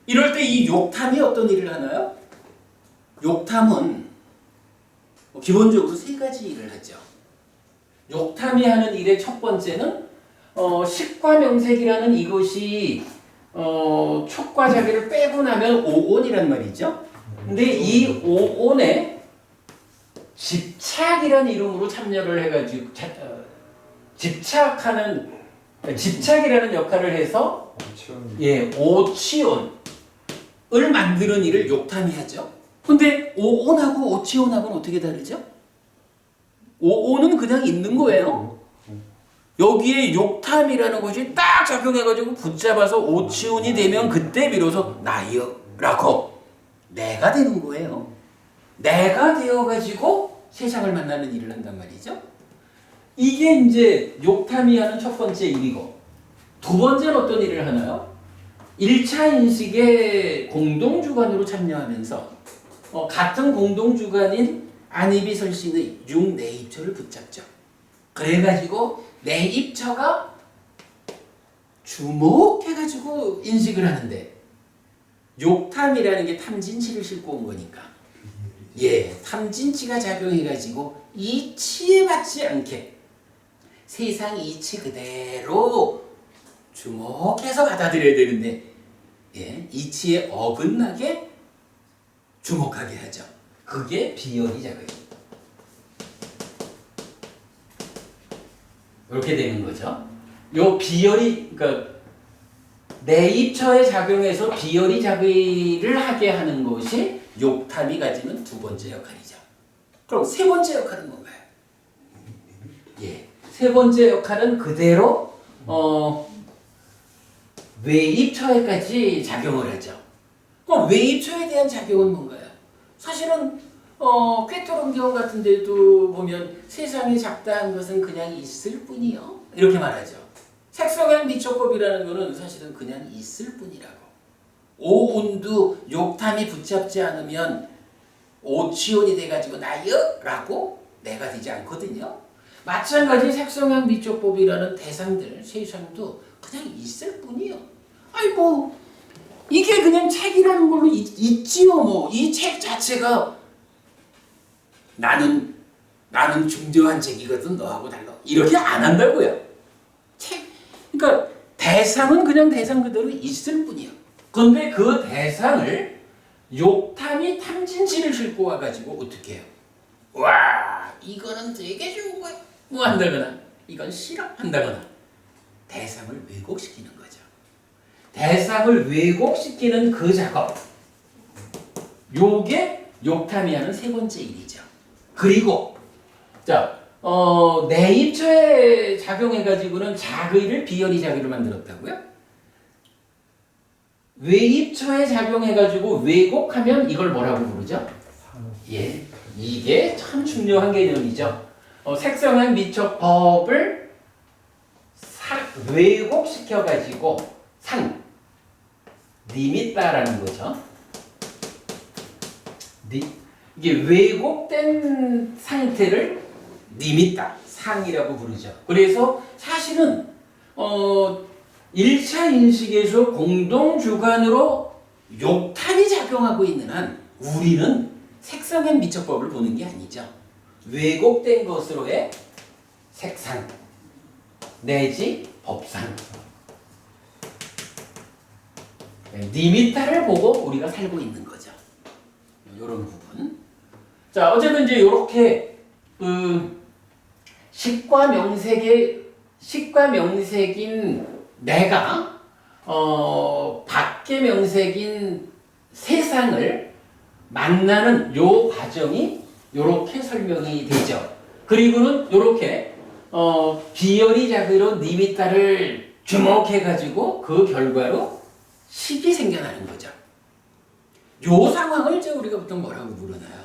이럴 때 이 욕탐이 어떤 일을 하나요? 욕탐은 기본적으로 세 가지 일을 하죠. 욕탐이 하는 일의 첫 번째는 식과명색이라는 이것이 촉과 자기를 빼고 나면 오온이란 말이죠. 근데 이 오온에 집착이라는 이름으로 참여를 해가지고 집착이라는 역할을 해서 오치온을 만드는 일을 욕탐이 하죠. 근데 오온하고 오치온하고는 어떻게 다르죠? 오온은 그냥 있는 거예요. 여기에 욕탐이라는 것이 딱 작용해가지고 붙잡아서 오치온이 되면 그때 비로소 나여라고 내가 되는 거예요. 내가 되어가지고 세상을 만나는 일을 한단 말이죠. 이게 이제 욕탐이 하는 첫 번째 일이고, 두 번째는 어떤 일을 하나요? 1차 인식의 공동주관으로 참여하면서 같은 공동주관인 안입이설신의 육내입처를 붙잡죠. 그래가지고 내입처가 주목해가지고 인식을 하는데, 욕탐이라는 게 탐진치를 싣고 온 거니까, 탐진치가 작용해가지고 이치에 맞지 않게 세상 이치 그대로 주목해서 받아들여야 되는데, 이치에 어긋나게 주목하게 하죠. 그게 비열이 작용입니다. 이렇게 되는 거죠. 요 비열이, 그러니까 내입처에 작용해서 비열이 작의를 하게 하는 것이 욕탐이 가지는 두 번째 역할이죠. 그럼 세 번째 역할은 뭔가요? 세 번째 역할은 그대로 외입처에까지 작용을 하죠. 그럼 외입처에 대한 작용은 뭔가요? 사실은 꾀토론경 같은 데도 보면 세상에 작다한 것은 그냥 있을 뿐이요, 이렇게 말하죠. 색성형 미촉법이라는 것은 사실은 그냥 있을 뿐이라고. 오온도 욕탐이 붙잡지 않으면 오치온이 돼가지고 나여라고 내가 되지 않거든요. 마찬가지 색성형 미촉법이라는 대상들, 세상도 그냥 있을 뿐이요. 아니 뭐 이게 그냥 책이라는 걸로 있지요. 뭐 이 책 자체가 나는 중대한 책이거든, 너하고 달라, 이렇게 안 한다고요. 그러니까 대상은 그냥 대상 그대로 있을 뿐이야. 그런데 그 대상을 욕탐이 탐진치를 싣고 와가지고 어떻게 해요? 와, 이거는 되게 좋은 거야, 뭐 한다거나, 이건 싫어 한다거나, 대상을 왜곡시키는 거죠. 대상을 왜곡시키는 그 작업, 요게 욕탐이 하는 세 번째 일이죠. 그리고 내입처에 작용해가지고는 작의를 비열이 작의를 만들었다고요? 외입처에 작용해가지고 왜곡하면 이걸 뭐라고 부르죠? 이게 참 중요한 개념이죠. 색성형 미촉법을 왜곡시켜가지고 님있다라는 거죠. 이게 왜곡된 상태를 님있다, 상이라고 부르죠. 그래서 사실은 1차 인식에서 공동주관으로 욕탐이 작용하고 있는 한 우리는 색성형 미촉법을 보는 게 아니죠. 왜곡된 것으로의 색상 내지 법상, 님있다를 보고 우리가 살고 있는 거죠. 이런 부분. 자, 어쨌든 이제 요렇게 식과 명색인 내가 밖의 명색인 세상을 만나는 요 과정이 요렇게 설명이 되죠. 그리고는 요렇게 비열이 작으로 니미타를 주목해가지고 그 결과로 식이 생겨나는 거죠. 요 상황을 이제 우리가 보통 뭐라고 부르나요?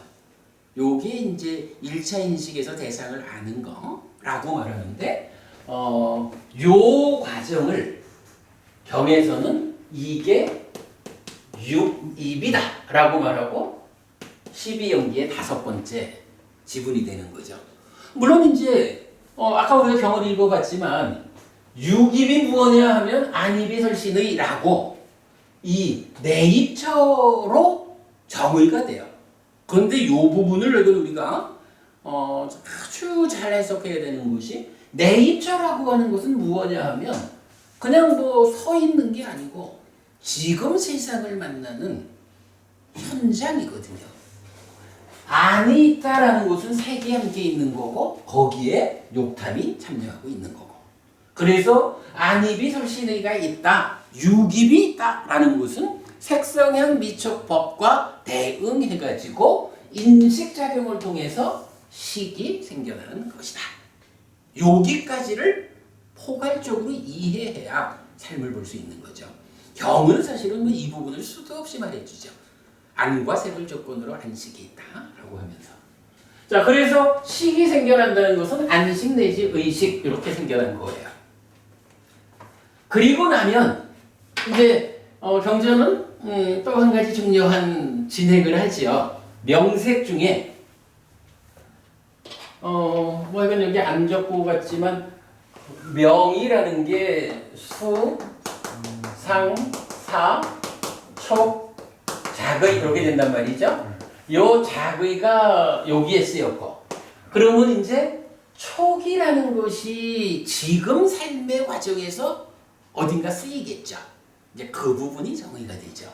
요게 이제 1차 인식에서 대상을 아는 거라고 말하는데, 요 과정을 경에서는 이게 육입이다 라고 말하고 12연기의 5번째 지분이 되는 거죠. 물론 이제 아까 우리가 경을 읽어봤지만 육입이 무엇이냐 하면 안입이 설신의 라고 이 내입처로 정의가 돼요. 그런데 이 부분을 우리가 아주 잘 해석해야 되는 것이 내입처라고 하는 것은 무엇이냐 하면 그냥 뭐 서 있는 게 아니고 지금 세상을 만나는 현장이거든요. 안에 있다라는 것은 색이 함께 있는 거고 거기에 욕탐이 참여하고 있는 거고. 그래서 안입이 설신의가 있다, 육입이 있다라는 것은 색성향 미촉법과 대응해가지고 인식작용을 통해서 식이 생겨나는 것이다. 여기까지를 포괄적으로 이해해야 삶을 볼 수 있는 거죠. 경은 사실은 이 부분을 수도 없이 말해주죠. 안과 색을 조건으로 안식이 있다라고 하면서. 자, 그래서 식이 생겨난다는 것은 안식 내지 의식 이렇게 생겨난 거예요. 그리고 나면 이제 경전은 또 한 가지 중요한 진행을 하지요. 명색 중에 뭐 이건 여기 안 적고 같지만 명이라는 게 수, 상, 사, 촉, 작의 이렇게 된단 말이죠. 요 작의가 여기에 쓰였고, 그러면 이제 촉이라는 것이 지금 삶의 과정에서 어딘가 쓰이겠죠. 이제 그 부분이 정의가 되죠.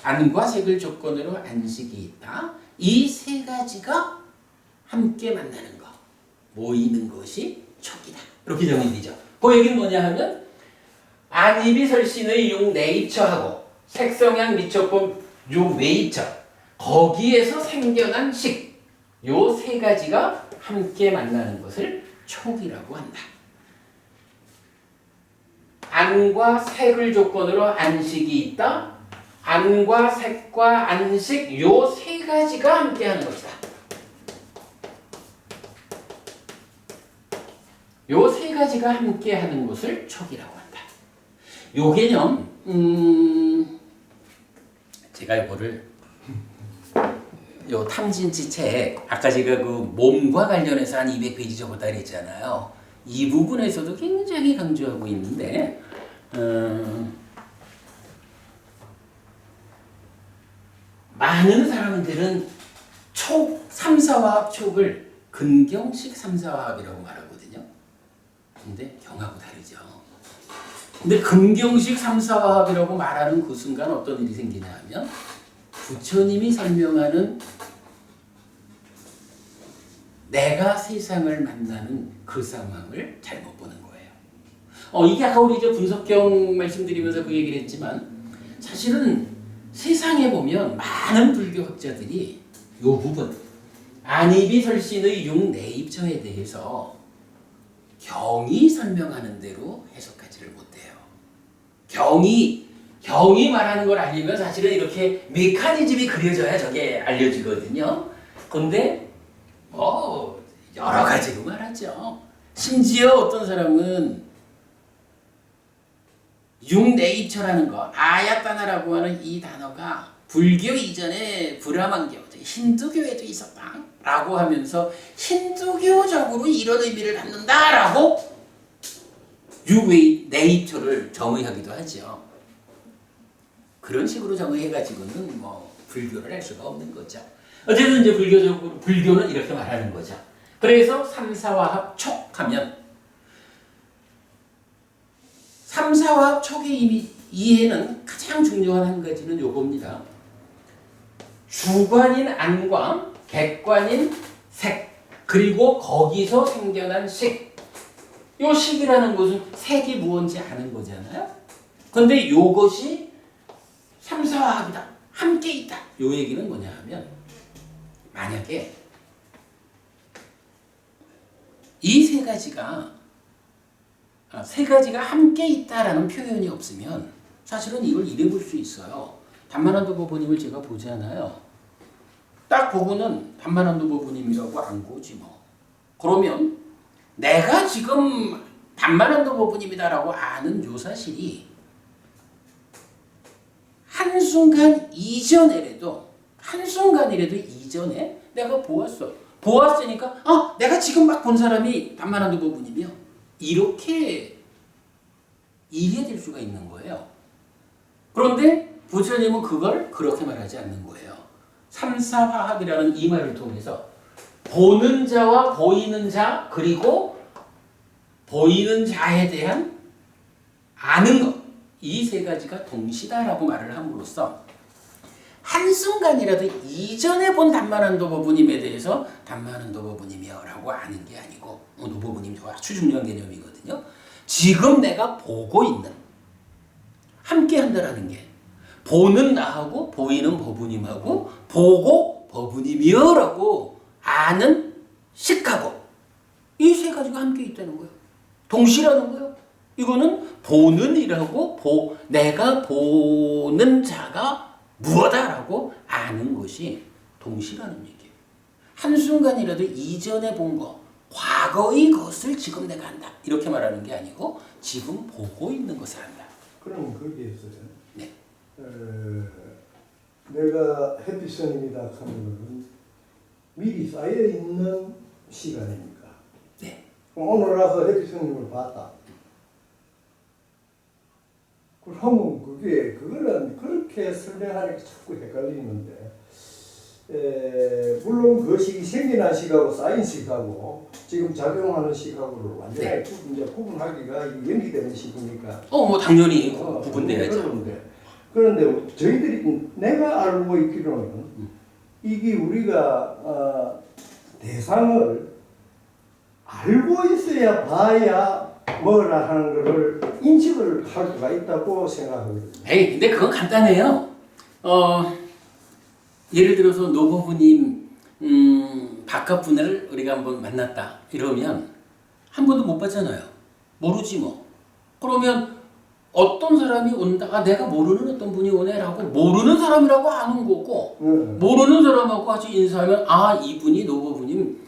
안과 색을 조건으로 안식이 있다. 이 세 가지가 함께 만나는 것, 모이는 것이 촉이다. 이렇게 정의되죠. 그 얘기는 뭐냐 하면 안입이 설신의 육 내입처하고 색성향 미촉법 육 외입처, 거기에서 생겨난 식, 요 세 가지가 함께 만나는 것을 촉이라고 한다. 안과 색을 조건으로 안식이 있다. 안과 색과 안식 요 세 가지가 함께하는 것이다. 요 세 가지가 함께하는 것을 촉이라고 한다. 요 개념 제가 이거를 요 탐진치 책 아까 제가 그 몸과 관련해서 한 200페이지 적었다 그랬잖아요. 이 부분에서도 굉장히 강조하고 있는데 많은 사람들은 촉 3사화합 촉을 근경식 3사화합이라고 말하거든요. 근데 경하고 다르죠. 근데 근경식 3사화합이라고 말하는 그 순간 어떤 일이 생기냐 하면 부처님이 설명하는 내가 세상을 만나는 그 상황을 잘못 보는 거예요. 이게 아까 우리 분석경 말씀드리면서 그 얘기를 했지만 사실은 세상에 보면 많은 불교 학자들이 이 부분 안입이 설신의 육 내입처에 대해서 경이 설명하는 대로 해석하지를 못해요. 경이 말하는 걸 알리면 사실은 이렇게 메커니즘이 그려져야 저게 알려지거든요. 근데 여러 가지로 말하죠. 심지어 어떤 사람은 육내입처라는 거, 아야따나라고 하는 이 단어가 불교 이전에 브라만교, 힌두교에도 있었다라고 하면서 힌두교적으로 이런 의미를 갖는다라고 육내입처를 정의하기도 하죠. 그런 식으로 정의해가지고는 불교를 할 수가 없는 거죠. 어쨌든 이제 불교는 이렇게 말하는 거죠. 그래서 삼사화합 촉하면 삼사화합 촉의 이해는 가장 중요한 한 가지는 요겁니다. 주관인 안과 객관인 색, 그리고 거기서 생겨난 식. 요 식이라는 것은 색이 무언지 아는 거잖아요. 근데 요것이 삼사화합이다, 함께 있다. 요 얘기는 뭐냐 하면, 만약에 이 세 가지가 함께 있다라는 표현이 없으면 사실은 이걸 이래 볼 수 있어요. 단만한도 법부님을 제가 보잖아요. 딱 보고는 단만한도 법부님이라고 안 보지 뭐. 그러면 내가 지금 단만한도 법부님이다라고 아는 요 사실이 한순간이라도 이전에 내가 보았으니까 내가 지금 막 본 사람이 단만한도 법부님이요. 이렇게 이해될 수가 있는 거예요. 그런데 부처님은 그걸 그렇게 말하지 않는 거예요. 삼사화합이라는 이 말을 통해서 보는 자와 보이는 자, 그리고 보이는 자에 대한 아는 것, 이 세 가지가 동시다라고 말을 함으로써 한순간이라도 이전에 본 단만한도 법부님에 대해서 단만한도 법부님이여라고 아는 게 아니고, 노법부님 아주 중요한 개념이거든요. 지금 내가 보고 있는, 함께 한다라는 게 보는 나하고 보이는 법부님하고 보고 법부님이여라고 아는 식하고 이 세 가지가 함께 있다는 거예요. 동시라는 거예요. 이거는 보는이라고 내가 보는 자가 무엇다라고 아는 것이 동시라는 얘기예요. 한순간이라도 이전에 본 거, 과거의 것을 지금 내가 안다. 이렇게 말하는 게 아니고 지금 보고 있는 것을 안다. 그럼 거기에서 네. 내가 햇빛선입니다 하면 미리 쌓여 있는 시간이니까. 네. 오늘 와서 햇빛선님을 봤다. 그러면 그거는 그렇게 설명하니까 자꾸 헷갈리는데, 물론 그 식이 생겨난 식하고 쌓인 식하고 지금 작용하는 식하고를 완전히 구분하기가 연기되는 식이니까. 뭐 당연히 구분돼야죠. 그런데 저희들이 내가 알고 있기로는 이게 우리가 대상을 알고 있어야 봐야 뭐라 하는 것을 인식을 할 수가 있다고 생각하거든요. 근데 그건 간단해요. 예를 들어서 노부부님 바깥분을 우리가 한번 만났다 이러면 한 번도 못 봤잖아요. 모르지 뭐. 그러면 어떤 사람이 온다, 내가 모르는 어떤 분이 오네라고 모르는 사람이라고 아는 거고, 모르는 사람하고 같이 인사하면 이분이 노부부님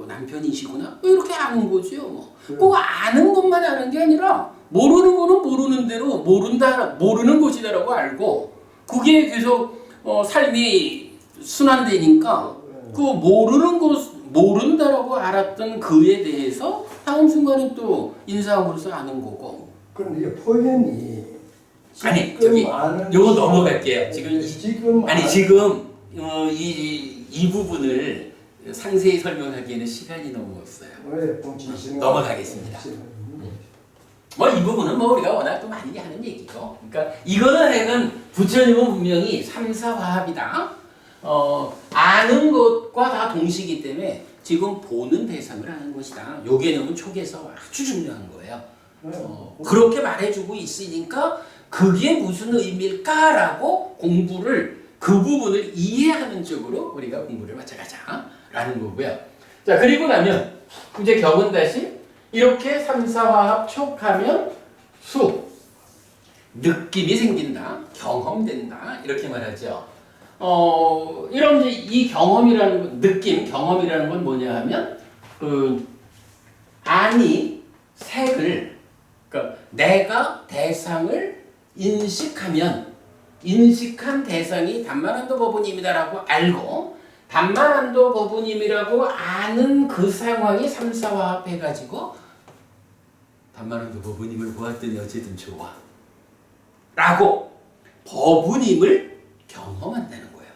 남편이시구나 이렇게 아는 거죠. 뭐. 꼭 아는 것만 아는 게 아니라 모르는 거는 모르는 대로 모르는 것이다라고 알고, 그게 계속 삶이 순환되니까 그 모른다라고 알았던 그에 대해서 다음 순간에 또 인사함으로써 아는 거고. 그런데 표현이 요거 넘어갈게요. 지금 이 부분을 상세히 설명하기에는 시간이 너무 없어요. 넘어가겠습니다. 이 부분은 우리가 워낙 또 많이 하는 얘기고, 그러니까 이거는 부처님은 분명히 삼사화합이다. 아는 것과 다 동시기 때문에 지금 보는 대상을 아는 것이다. 요 개념은 촉에서 아주 중요한 거예요. 그렇게 말해주고 있으니까 그게 무슨 의미일까라고 그 부분을 이해하는 쪽으로 우리가 공부를 마쳐가자라는 거고요. 자, 그리고 나면 이제 격은 다시 이렇게 삼사화합 촉하면 느낌이 생긴다, 경험된다 이렇게 말하죠. 이런 이 경험이라는 경험이라는 건 뭐냐 하면 그러니까 내가 대상을 인식한 대상이 단만한도 법부님이다라고 알고 단만한도 법부님이라고 아는 그 상황이 삼사화합해가지고 단만한도 법부님을 보았더니 어쨌든 좋아 라고 법부님을 경험한다는 거예요.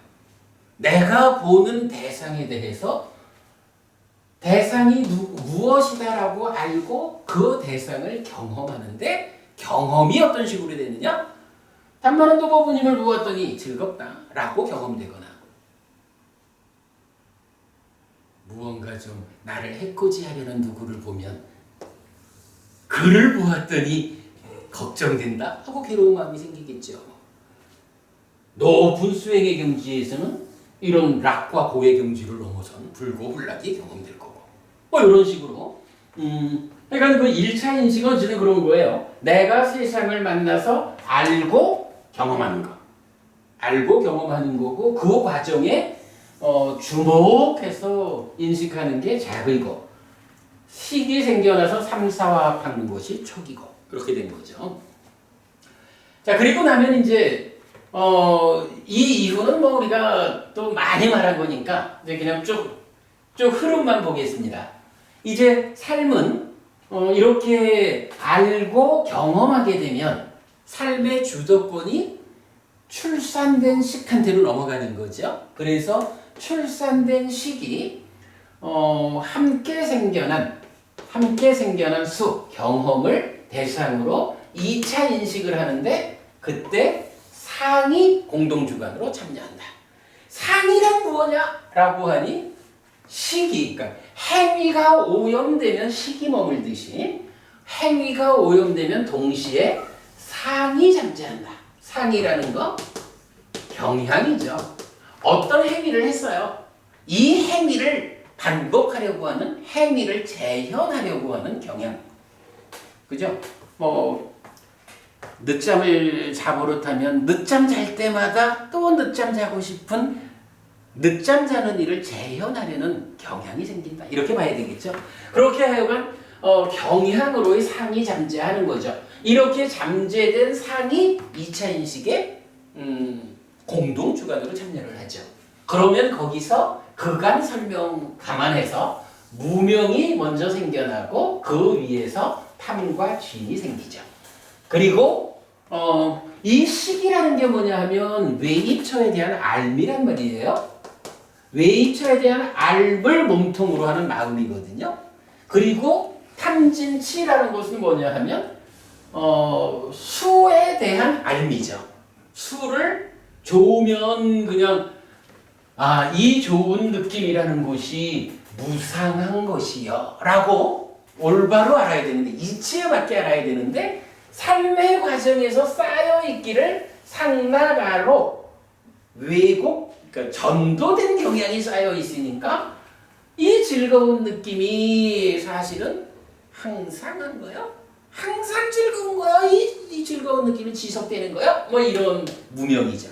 내가 보는 대상에 대해서 대상이 무엇이다라고 알고 그 대상을 경험하는데, 경험이 어떤 식으로 되느냐? 단만한도 법부님을 보았더니 즐겁다라고 경험되거나, 무언가 좀 나를 해코지하려는 누구를 보면 그를 보았더니 걱정된다 하고 괴로운 마음이 생기겠죠. 높은 수행의 경지에서는 이런 락과 고의 경지를 넘어선 불고불락이 경험될 거고 뭐 이런 식으로 그러니까 그 1차 인식은 어쨌든 그런 거예요. 내가 세상을 만나서 알고 경험하는 거. 알고 경험하는 거고 그 과정에 주목해서 인식하는 게 작이고 식이 생겨나서 삼사화합하는 것이 촉이고 그렇게 된 거죠. 자 그리고 나면 이제 이 이후는 뭐 우리가 또 많이 말한 거니까 이제 그냥 쭉 흐름만 보겠습니다. 이제 삶은 이렇게 알고 경험하게 되면 삶의 주도권이 출산된 식한테로 넘어가는 거죠. 그래서 출산된 식이 함께 생겨난 수, 경험을 대상으로 2차 인식을 하는데 그때 상이 공동주관으로 참여한다. 상이란 무엇냐라고 하니 식이, 그러니까 행위가 오염되면 식이 머물듯이 행위가 오염되면 동시에 상이 잠재한다. 상이라는 거 경향이죠. 어떤 행위를 했어요. 이 행위를 반복하려고 하는 행위를 재현하려고 하는 경향. 그죠? 뭐 늦잠을 자버릇하면 늦잠 잘 때마다 또 늦잠 자고 싶은 늦잠 자는 일을 재현하려는 경향이 생긴다. 이렇게 봐야 되겠죠. 그렇게 하여간 경향으로의 상이 잠재하는 거죠. 이렇게 잠재된 상이 2차 인식에 공동주관으로 참여를 하죠. 그러면 거기서 그간 설명 감안해서 무명이 먼저 생겨나고 그 위에서 탐과 취인이 생기죠. 그리고 이 식이라는 게 뭐냐 하면 외입처에 대한 알미란 말이에요. 외입처에 대한 알을 몸통으로 하는 마음이거든요. 그리고 탐진치라는 것은 뭐냐 하면 수에 대한 알미죠. 수를 좋으면 그냥 이 좋은 느낌이라는 것이 무상한 것이요 라고 올바로 알아야 되는데 이치에 맞게 알아야 되는데 삶의 과정에서 쌓여있기를 상나가로 왜곡, 그러니까 전도된 경향이 쌓여있으니까 이 즐거운 느낌이 사실은 항상 한 거예요. 항상 즐거운 거야. 이 즐거운 느낌이 지속되는 거야. 뭐 이런 무명이죠.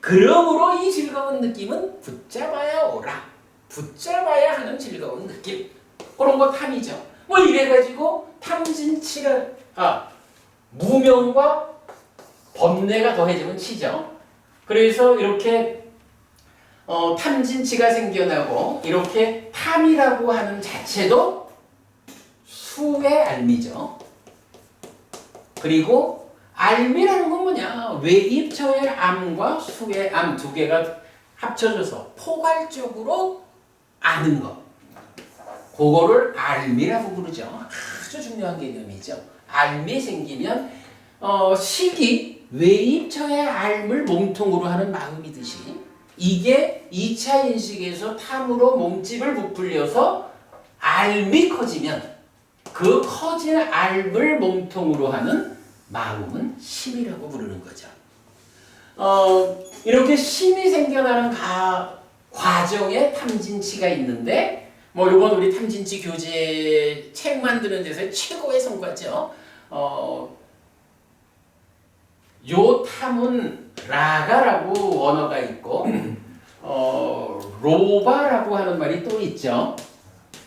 그러므로 이 즐거운 느낌은 붙잡아야 오라. 붙잡아야 하는 즐거운 느낌. 그런 거 탐이죠. 뭐 이래가지고 탐진치가 무명과 번뇌가 더해지면 치죠. 그래서 이렇게 탐진치가 생겨나고 이렇게 탐이라고 하는 자체도 수의 알미죠. 그리고 알미라는 건 뭐냐? 외입처의 암과 수의 암 두 개가 합쳐져서 포괄적으로 아는 것. 그거를 알미라고 부르죠. 아주 중요한 개념이죠. 알미 생기면 식이 외입처의 알을 몸통으로 하는 마음이듯이 이게 2차 인식에서 탐으로 몸집을 부풀려서 알미 커지면 그 커진 알을 몸통으로 하는 마음은 심이라고 부르는 거죠. 이렇게 심이 생겨나는 과정에 탐진치가 있는데 뭐 이건 우리 탐진치 교재 책 만드는 데서 최고의 성과죠. 요 탐은 라가라고 언어가 있고 로바라고 하는 말이 또 있죠.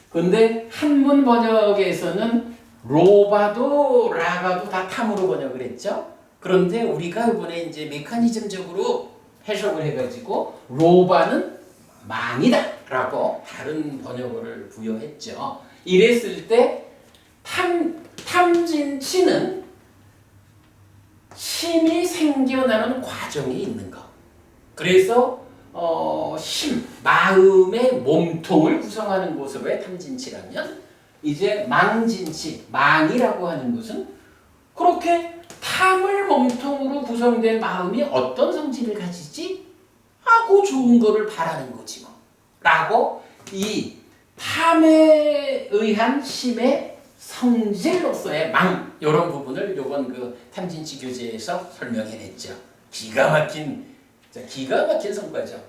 근데 한문 번역에서는 로바도 라가도 다 탐으로 번역을 했죠. 그런데 우리가 이번에 이제 메커니즘적으로 해석을 해가지고 로바는 망이다라고 다른 번역어를 부여했죠. 이랬을 때 탐진치는 심이 생겨나는 과정에 있는 것. 그래서 마음의 몸통을 구성하는 것으로의 탐진치라면 이제 망진치, 망이라고 하는 것은 그렇게 탐을 몸통으로 구성된 마음이 어떤 성질을 가지지? 하고 좋은 거를 바라는 거지 뭐. 라고 이 탐에 의한 심의 성질로서의 망 이런 부분을 요번 그 탐진치 교재에서 설명해냈죠. 기가 막힌 성과죠.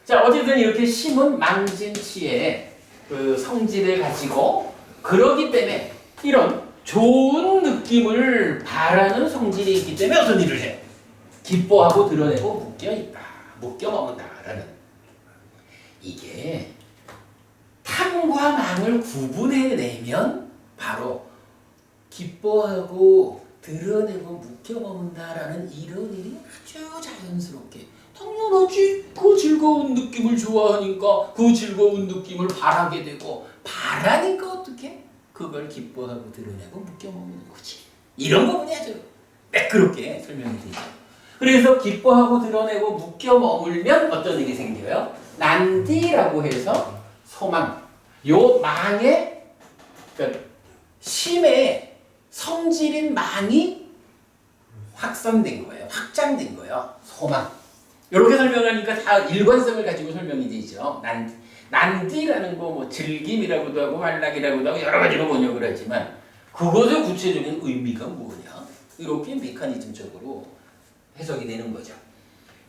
자 어쨌든 이렇게 심은 망진치의 그 성질을 가지고 그러기 때문에 이런 좋은 느낌을 바라는 성질이 있기 때문에 어떤 일을 해? 기뻐하고 드러내고 묶여있다. 묶여 먹는다라는 이게 탐과 망을 구분해내면 바로 기뻐하고 드러내고 묶여 먹는다라는 이런 일이 아주 자연스럽게 당연하지. 그 즐거운 느낌을 좋아하니까 그 즐거운 느낌을 바라게 되고 바라니까 어떻게? 그걸 기뻐하고 드러내고 묶여 먹는 거지. 이런 부분이 아주 매끄럽게 설명이 되죠. 그래서 기뻐하고 드러내고 묶여 머물면 어떤 일이 생겨요? 난디라고 해서 소망. 요 망의 그러니까 심의 성질인 망이 확산된 거예요. 확장된 거예요. 소망. 이렇게 설명하니까 다 일관성을 가지고 설명이 되죠. 난디라는 거 뭐 즐김이라고도 하고 활락이라고도 하고 여러 가지로 번역을 하지만 그것의 구체적인 의미가 뭐냐? 이렇게 메커니즘적으로 해석이 되는 거죠.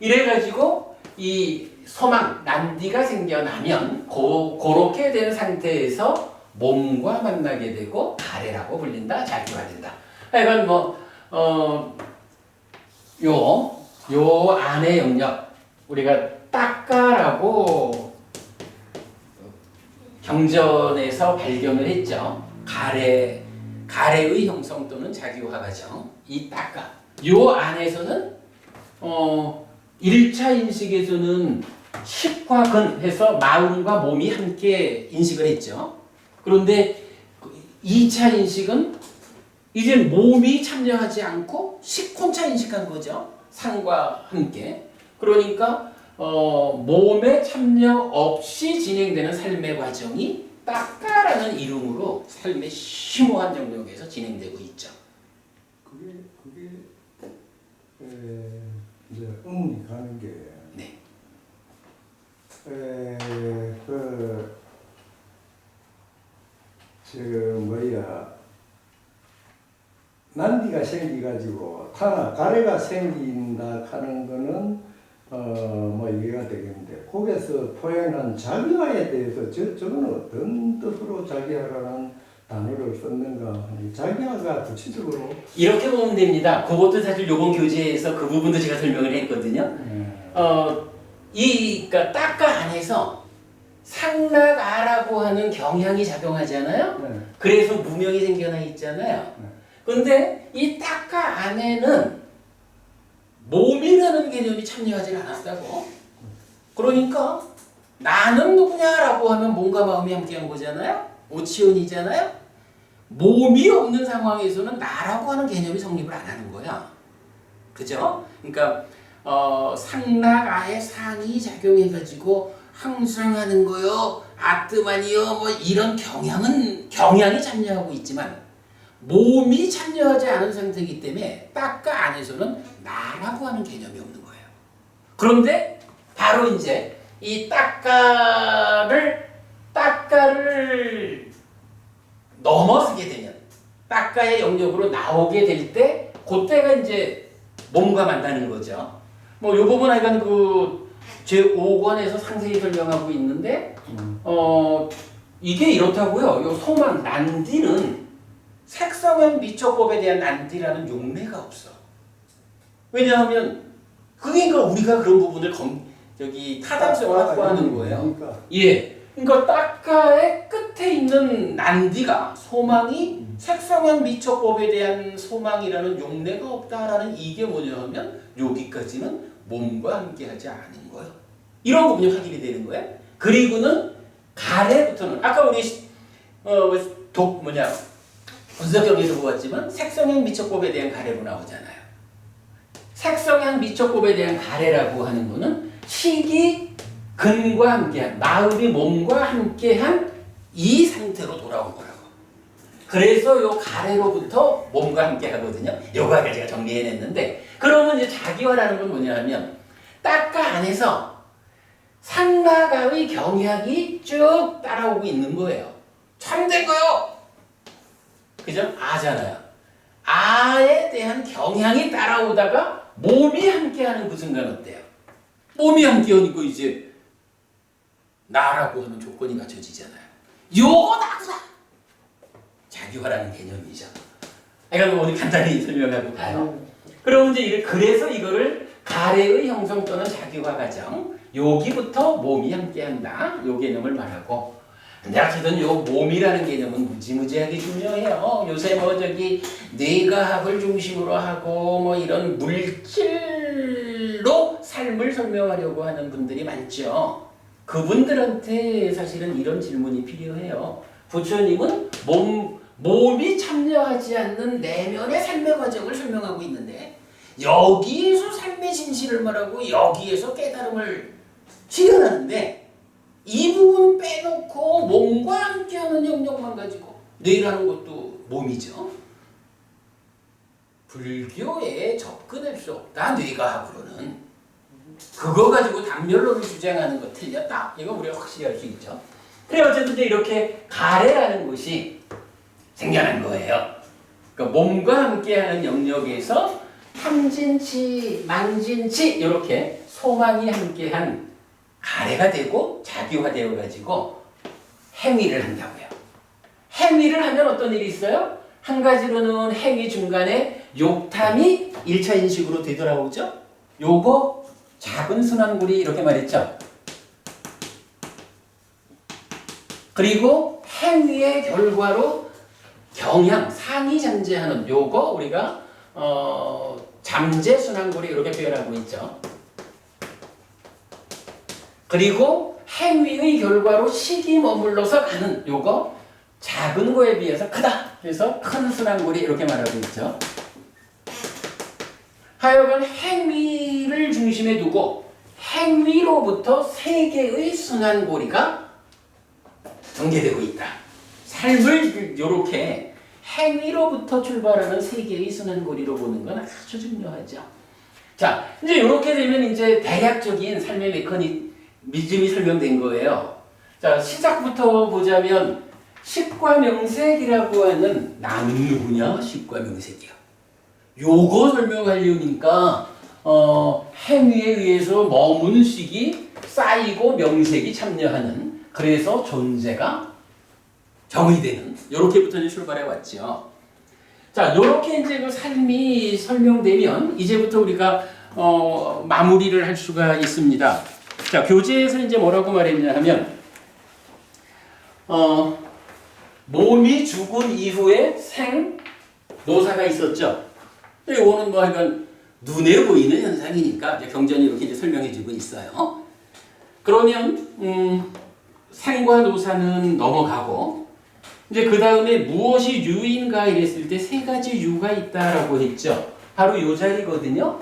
이래가지고 이 소망, 난디가 생겨나면 그렇게 된 상태에서 몸과 만나게 되고 가래라고 불린다, 자기화된다. 하여간 요 안의 영역 우리가 딱가라고 경전에서 발견을 했죠. 가래의 형성 또는 자기화 과정. 이 딱가. 요 안에서는 1차 인식에서는 식과 근 해서 마음과 몸이 함께 인식을 했죠. 그런데 2차 인식은 이제 몸이 참여하지 않고 식 혼자 인식한 거죠. 상과 함께. 그러니까 몸에 참여 없이 진행되는 삶의 과정이 딱가라는 이름으로 삶의 심오한 영역에서 진행되고 있죠. 그게 이제 의문이 가는 게 네. 난디가 생기가지고 가래가 생긴다 하는 거는 이해가 되겠는데 거기서 표현한 자기화에 대해서 저는 어떤 뜻으로 자기화라는 단어를 썼는가. 자기화가 구체적으로 이렇게 보면 됩니다. 그것도 사실 요번 교재에서 그 부분도 제가 설명을 했거든요. 그러니까 딱가 안에서 상락아라고 하는 경향이 작용하잖아요. 네. 그래서 무명이 생겨나 있잖아요. 네. 근데 이 딱가 안에는 몸이라는 개념이 참여하지 않았다고. 그러니까 나는 누구냐라고 하면 몸과 마음이 함께한 거잖아요. 오치온이잖아요. 몸이 없는 상황에서는 나라고 하는 개념이 성립을 안 하는 거야. 그죠? 그러니까 상락아의 상이 작용해가지고 항상 하는 거요. 아뜨만이요. 뭐 이런 경향이 참여하고 있지만 몸이 참여하지 않은 상태이기 때문에 딱가 안에서는 나라고 하는 개념이 없는 거예요. 그런데 바로 이제 이 딱가를 넘어서게 되면 딱가의 영역으로 나오게 될 때 그때가 이제 몸과 만나는 거죠. 뭐 요 부분 하여간 제 5권에서 상세히 설명하고 있는데 이게 이렇다고요. 요 소망 난디는 색성형 미처법에 대한 난디라는 용례가 없어. 왜냐하면 그러니까 우리가 그런 부분을 타당성을 확보하는 거예요. 예. 그러니까 딱가의 끝에 있는 난디가 소망이 색성형 미처법에 대한 소망이라는 용례가 없다라는 이게 뭐냐 하면 여기까지는 몸과 함께하지 않은 거예요. 이런 부분이 확인이 되는 거예요. 그리고는 가래부터는 아까 우리 분석경에서 보았지만 색성형 미처법에 대한 가래로 나오잖아요. 색성형 미처법에 대한 가래라고 하는 거는 식이 근과 함께한 마음이 몸과 함께한 이 상태로 돌아온 거라고. 그래서 요 가래로부터 몸과 함께 하거든요. 요거 제가 정리해냈는데 그러면 이제 자기화라는 건 뭐냐 하면 딱가 안에서 상나가의 경향이 쭉 따라오고 있는 거예요. 참된 거요. 그죠? 아잖아요. 아에 대한 경향이 따라오다가 몸이 함께하는 그 순간 어때요? 몸이 함께하니까 이제 나라고 하는 조건이 갖춰지잖아요. 요거 나구나. 자기화라는 개념이죠. 그러니까 오늘 간단히 설명하고 가요. 그럼 이제 그래서 이거를 가래의 형성 또는 자기화 과정, 여기부터 몸이 함께한다. 요 개념을 말하고. 근데 어쨌든 요 몸이라는 개념은 무지무지하게 중요해요. 요새 뭐 저기 뇌과학을 중심으로 하고 뭐 이런 물질로 삶을 설명하려고 하는 분들이 많죠. 그분들한테 사실은 이런 질문이 필요해요. 부처님은 몸이 참여하지 않는 내면의 삶의 과정을 설명하고 있는데 여기에서 삶의 진실을 말하고 여기에서 깨달음을 실현하는데 이 부분 빼놓고 몸과 함께하는 영역만 가지고 뇌라는 것도 몸이죠. 불교에 접근할 수 없다. 뇌과학으로는. 그거 가지고 단멸론을 주장하는 거 틀렸다. 이거 우리가 확실히 알 수 있죠. 그래 어쨌든 이렇게 가래라는 것이 생겨난 거예요. 그러니까 몸과 함께하는 영역에서 탐진치, 만진치 이렇게 소망이 함께한 가래가 되고 자기화되어 가지고 행위를 한다고요. 행위를 하면 어떤 일이 있어요? 한 가지로는 행위 중간에 욕탐이 1차 인식으로 되돌아오죠. 요거 작은 순환고리 이렇게 말했죠. 그리고 행위의 결과로 경향, 상이 잠재하는 요거 우리가 잠재 순환고리 이렇게 표현하고 있죠. 그리고 행위의 결과로 식이 머물러서 가는 요거 작은 거에 비해서 크다. 그래서 큰 순환고리 이렇게 말하고 있죠. 하여간 행위를 중심에 두고 행위로부터 세 개의 순환고리가 전개되고 있다. 삶을 이렇게 행위로부터 출발하는 세 개의 순환고리로 보는 건 아주 중요하죠. 자, 이제 이렇게 되면 이제 대략적인 삶의 메커니즘이 설명된 거예요. 자, 시작부터 보자면 식과명색이라고 하는 나는 누구냐? 식과명색이야. 요거 설명하려니까 행위에 의해서 머무는 식이 쌓이고 명색이 참여하는 그래서 존재가 정의되는 요렇게부터 출발해 왔죠. 자, 요렇게 이제 그 삶이 설명되면 이제부터 우리가 마무리를 할 수가 있습니다. 자, 교재에서 이제 뭐라고 말했냐 하면 몸이 죽은 이후에 생노사가 있었죠. 이거는 뭐 하여간 눈에 보이는 현상이니까 이제 경전이 이렇게 이제 설명해주고 있어요. 그러면 생과 노사는 넘어가고 이제 그 다음에 무엇이 유인가 이랬을 때 세 가지 유가 있다라고 했죠. 바로 요 자리거든요.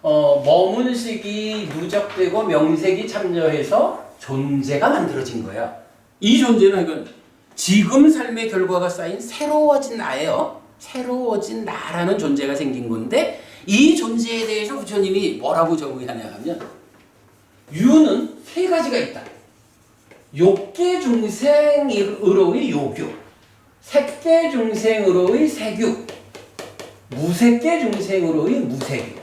머문식이 누적되고 명색이 참여해서 존재가 만들어진 거예요. 이 존재는 이건 지금 삶의 결과가 쌓인 새로워진 나예요. 새로워진 나라는 존재가 생긴 건데 이 존재에 대해서 부처님이 뭐라고 정의하냐 하면 유는 세 가지가 있다. 욕계 중생으로의 요교, 색계 중생으로의 색유, 무색계 중생으로의 무색유.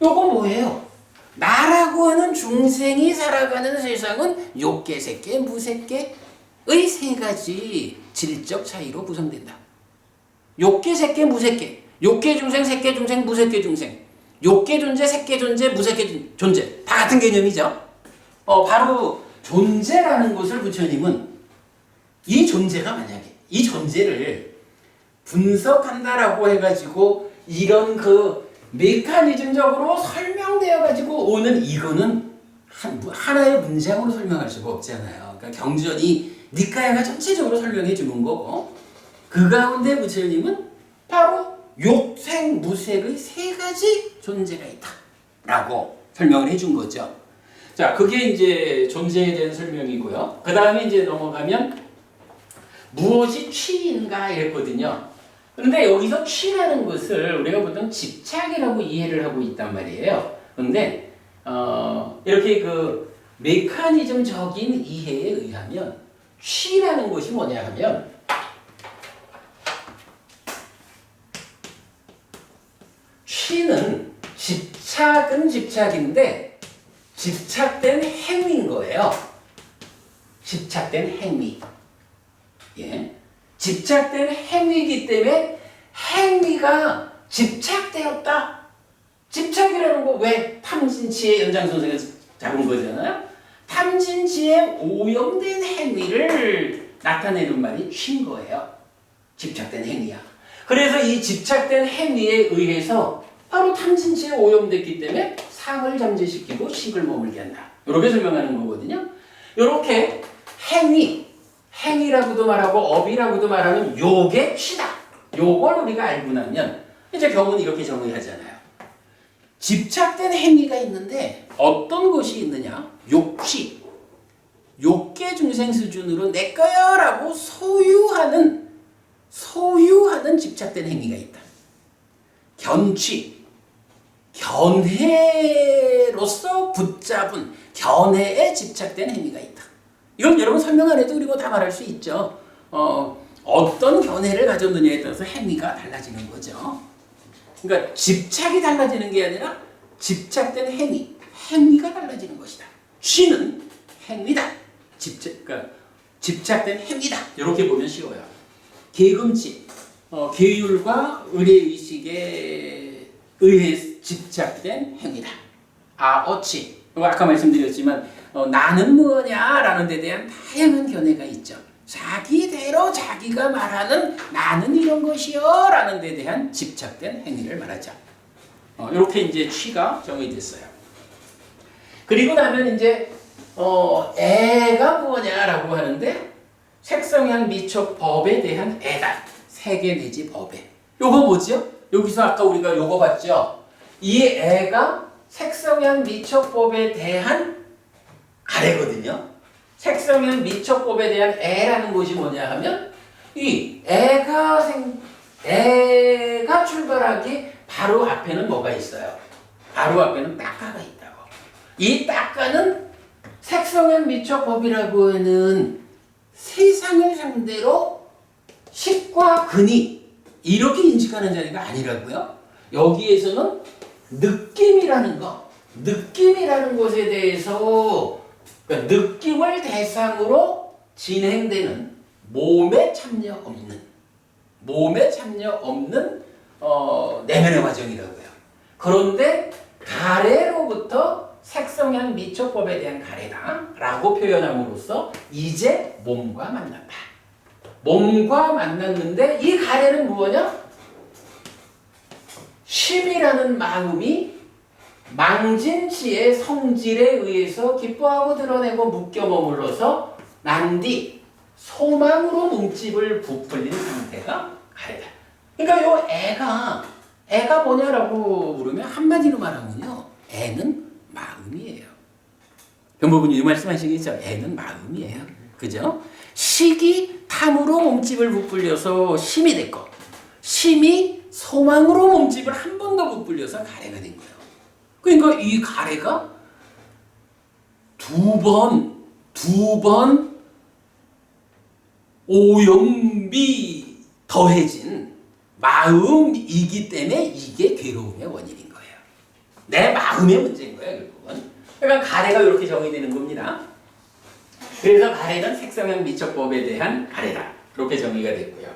요거 뭐예요? 나라고 하는 중생이 살아가는 세상은 욕계, 색계, 무색계의 세 가지 질적 차이로 구성된다. 욕계, 색계, 무색계. 욕계 중생, 색계 중생, 무색계 중생. 욕계 존재, 색계 존재, 무색계 존재. 다 같은 개념이죠. 바로 존재라는 것을 부처님은 이 존재가 만약에 이 존재를 분석한다라고 해가지고 이런 그 메커니즘적으로 설명되어 가지고 오는 이거는 하나의 문장으로 설명할 수가 없잖아요. 그러니까 경전이 니까야가 전체적으로 설명해 주는 거고 그 가운데 부처님은 바로 욕생 무색의 세 가지 존재가 있다라고 설명을 해준 거죠. 자, 그게 이제 존재에 대한 설명이고요. 그 다음에 이제 넘어가면 무엇이 취인가 이랬거든요. 근데 여기서 취라는 것을 우리가 보통 집착이라고 이해를 하고 있단 말이에요. 근데 이렇게 그 메커니즘적인 이해에 의하면 취라는 것이 뭐냐 하면 취는 집착은 집착인데 집착된 행위인 거예요. 집착된 행위. 예. 집착된 행위이기 때문에 행위가 집착되었다. 집착이라는 거 왜 탐진치의 연장선상에 잡은 거잖아요. 탐진치에 오염된 행위를 나타내는 말이 취인 거예요. 집착된 행위야. 그래서 이 집착된 행위에 의해서 바로 탐진치에 오염됐기 때문에 상을 잠재시키고 식을 머물게 한다. 이렇게 설명하는 거거든요. 이렇게 행위라고도 말하고 업이라고도 말하는 요게 취다. 요걸 우리가 알고 나면 이제 경우는 이렇게 정의하잖아요. 집착된 행위가 있는데 어떤 것이 있느냐? 욕취. 욕계 중생 수준으로 내 거야 라고 소유하는 집착된 행위가 있다. 견취. 견해로서 붙잡은 견해에 집착된 행위가 있다. 이건 여러분 설명 안 해도 우리 뭐 다 말할 수 있죠. 어떤 견해를 가졌느냐에 따라서 행위가 달라지는 거죠. 그러니까 집착이 달라지는 게 아니라 집착된 행위가 달라지는 것이다. 취는 행위다. 그러니까 집착된 행위다. 이렇게 보면 쉬워요. 계금치, 계율과 의례의식에 의해 집착된 행위다. 어치, 아까 말씀드렸지만 나는 뭐냐라는 데 대한 다양한 견해가 있죠. 자기대로 자기가 말하는 나는 이런 것이요 라는 데 대한 집착된 행위를 말하죠. 이렇게 이제 취가 정의됐어요. 그리고 나면 이제 애가 뭐냐라고 하는데 색성향 미촉 법에 대한 애다. 세계 내지 법에. 요거 뭐죠? 여기서 아까 우리가 요거 봤죠? 이 애가 색성향 미촉 법에 대한 가래거든요. 색성향 미촉법에 대한 애라는 것이 뭐냐 하면 이 애가 출발하기 바로 앞에는 뭐가 있어요? 바로 앞에는 딱가가 있다고. 이 딱가는 색성향 미촉법이라고 하는 세상을 상대로 식과 근이 이렇게 인식하는 자리가 아니라고요. 여기에서는 느낌이라는 것에 대해서 그러니까 느낌을 대상으로 진행되는 몸에 참여 없는 내면의 과정이라고요. 그런데 가래로부터 색성향 미촉법에 대한 가래다라고 표현함으로써 이제 몸과 만났다. 몸과 만났는데 이 가래는 무엇이냐? 심이라는 마음이 망진치의 성질에 의해서 기뻐하고 드러내고 묶여 머물러서 난뒤 소망으로 몸집을 부풀린 상태가 가래다. 그러니까 요 애가 뭐냐라고 물으면 한마디로 말하면요. 애는 마음이에요. 변부부님 이 말씀하시겠죠? 애는 마음이에요. 그죠? 식이 탐으로 몸집을 부풀려서 심이 됐고 심이 소망으로 몸집을 한 번 더 부풀려서 가래가 된 거예요. 그러니까 이 가래가 두 번 오염이 더해진 마음이기 때문에 이게 괴로움의 원인인 거예요. 내 마음의 문제인 거예요, 결국은. 그러니까 가래가 이렇게 정의되는 겁니다. 그래서 가래는 색성향 미촉법에 대한 가래다. 이렇게 정의가 됐고요.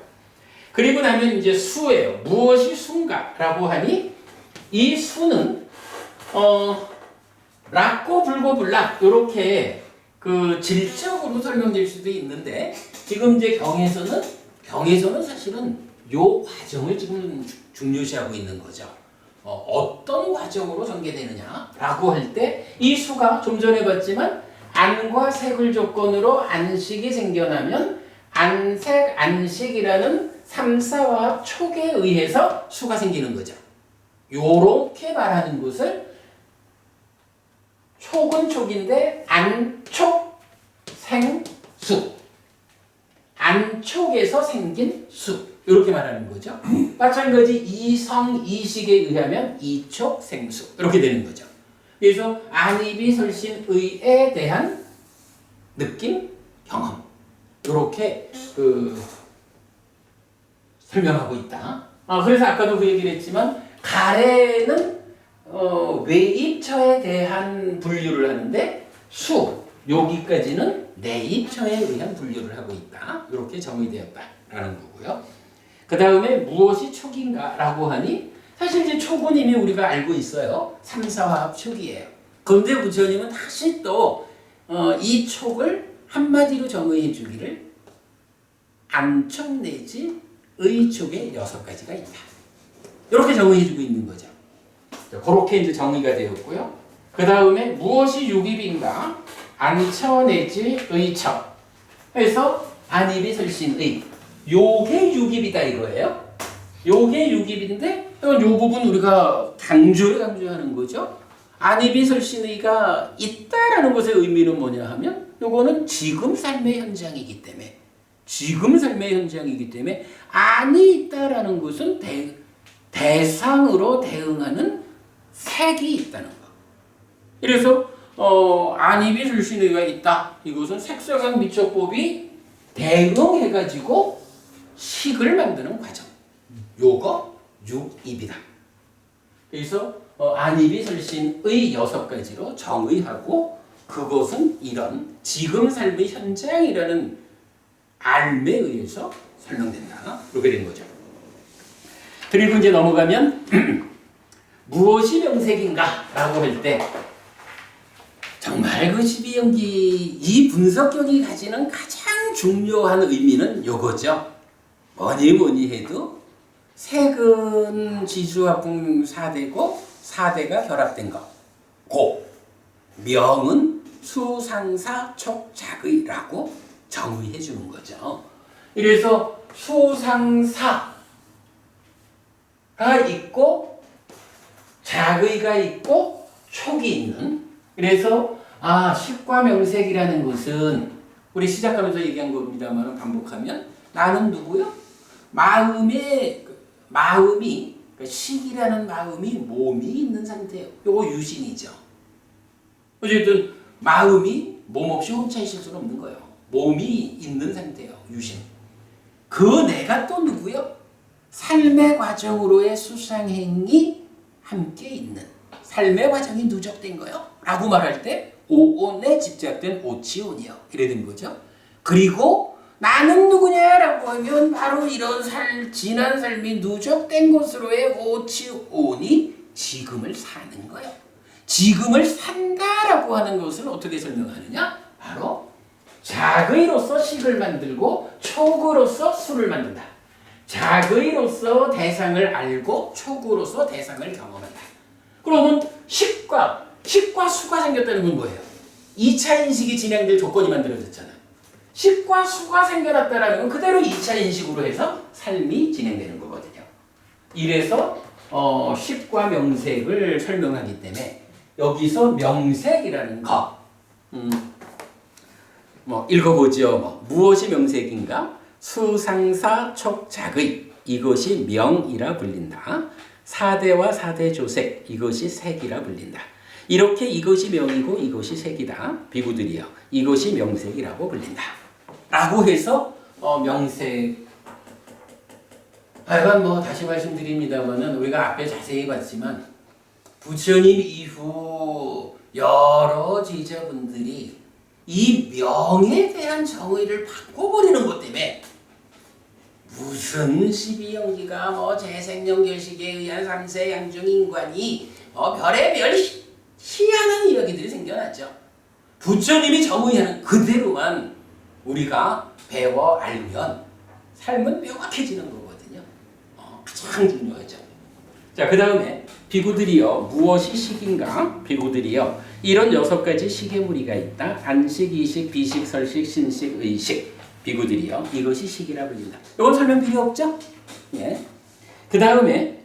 그리고 나면 이제 수예요. 무엇이 수인가라고 하니 이 수는 락고 불고 불락 이렇게 그 질적으로 설명될 수도 있는데 지금 이제 경에서는 사실은 요 과정을 지금 중요시하고 있는 거죠. 어떤 과정으로 전개되느냐라고 할 때 이 수가 좀 전에 봤지만 안과 색을 조건으로 안식이 생겨나면 안색, 안식이라는 삼사화합 촉에 의해서 수가 생기는 거죠. 요렇게 말하는 것을 촉은 촉인데 안촉 생수 안촉에서 생긴 수 이렇게 말하는 거죠. 마찬가지 이성 이식에 의하면 이촉 생수 이렇게 되는 거죠. 그래서 안입이 설신 의에 대한 느낌, 경험 이렇게 설명하고 있다. 그래서 아까도 그 얘기를 했지만 가래는 외입처에 대한 분류를 하는데 수 여기까지는 내입처에 의한 분류를 하고 있다. 이렇게 정의되었다라는 거고요. 그 다음에 무엇이 촉인가라고 하니 사실 이제 촉은 이미 우리가 알고 있어요. 3,4화합 촉이에요. 그런데 부처님은 다시 또 이 촉을 한마디로 정의해 주기를 안촉 내지 의촉의 6가지가 있다. 이렇게 정의해 주고 있는 거죠. 그렇게 이제 정의가 되었고요. 그 다음에 무엇이 육입인가? 안처 내지 의처. 그래서 안입이 설신의. 요게 육입이다 이거예요. 요게 육입인데 요 부분 우리가 강조하는 거죠. 안입이 설신의가 있다라는 것의 의미는 뭐냐 하면 요거는 지금 삶의 현장이기 때문에 안이 있다라는 것은 대상으로 대응하는 색이 있다는 거. 그래서 안입이 설신의가 있다. 이것은 색서강 미적법이 대응해가지고 식을 만드는 과정. 요거 육입이다. 그래서 안입이 설신의 6가지로 정의하고 그것은 이런 지금 삶의 현장이라는 알에 의해서 설명된다. 이렇게 된 거죠. 그리고 이제 넘어가면 무엇이 명색인가라고 할 때 정말 그 12연기 이 분석경이 가지는 가장 중요한 의미는 요거죠. 뭐니 해도 색은 지수화풍 4대고 4대가 결합된 거. 명은 수상사 촉작의라고 정의해 주는 거죠. 그래서 수상사가 있고 작의가 있고 촉이 있는. 그래서 식과 명색이라는 것은 우리 시작하면서 얘기한 겁니다만 반복하면 나는 누구요? 마음이 그러니까 식이라는 마음이 몸이 있는 상태예요. 요거 유신이죠. 어쨌든 마음이 몸 없이 혼자 있을 수는 없는 거예요. 몸이 있는 상태예요. 유신. 그 내가 또 누구요? 삶의 과정으로의 수상행이 함께 있는 삶의 과정이 누적된 거요. 라고 말할 때 오온에 집착된 오치온이요. 이래 된 거죠. 그리고 나는 누구냐라고 하면 바로 이런 지난 삶이 누적된 것으로의 오치온이 지금을 사는 거예요. 지금을 산다라고 하는 것을 어떻게 설명하느냐? 바로 작의로서 식을 만들고 촉으로서 수를 만든다. 작의로서 대상을 알고 촉으로서 대상을 경험한다. 그러면 식과 수가 생겼다는 건 뭐예요? 2차 인식이 진행될 조건이 만들어졌잖아요. 식과 수가 생겨났다는 건 그대로 2차 인식으로 해서 삶이 진행되는 거거든요. 이래서 식과 명색을 설명하기 때문에 여기서 명색이라는 거 읽어보죠. 무엇이 명색인가? 수상사 촉작의 이것이 명이라 불린다. 4대와 4대 조색 이것이 색이라 불린다. 이렇게 이것이 명이고 이것이 색이다. 비구들이여 이것이 명색이라고 불린다. 라고 해서 명색 하여간 다시 말씀드립니다만은 우리가 앞에 자세히 봤지만 부처님 이후 여러 제자분들이 이 명에 대한 정의를 바꿔버리는 것 때문에 무슨 12연기가 재생연결식에 의한 3세 양중인관이 별의별 희한한 이야기들이 생겨났죠. 부처님이 정의하는 그대로만 우리가 배워 알면 삶은 명확해지는 거거든요. 가장 중요하죠. 자, 그 다음에 비구들이여 무엇이 식인가? 비구들이여 이런 6가지 식의 무리가 있다. 안식, 이식, 비식, 설식, 신식, 의식. 비구들이여 이것이 식이라 불린다. 이건 설명 필요 없죠? 예. 그 다음에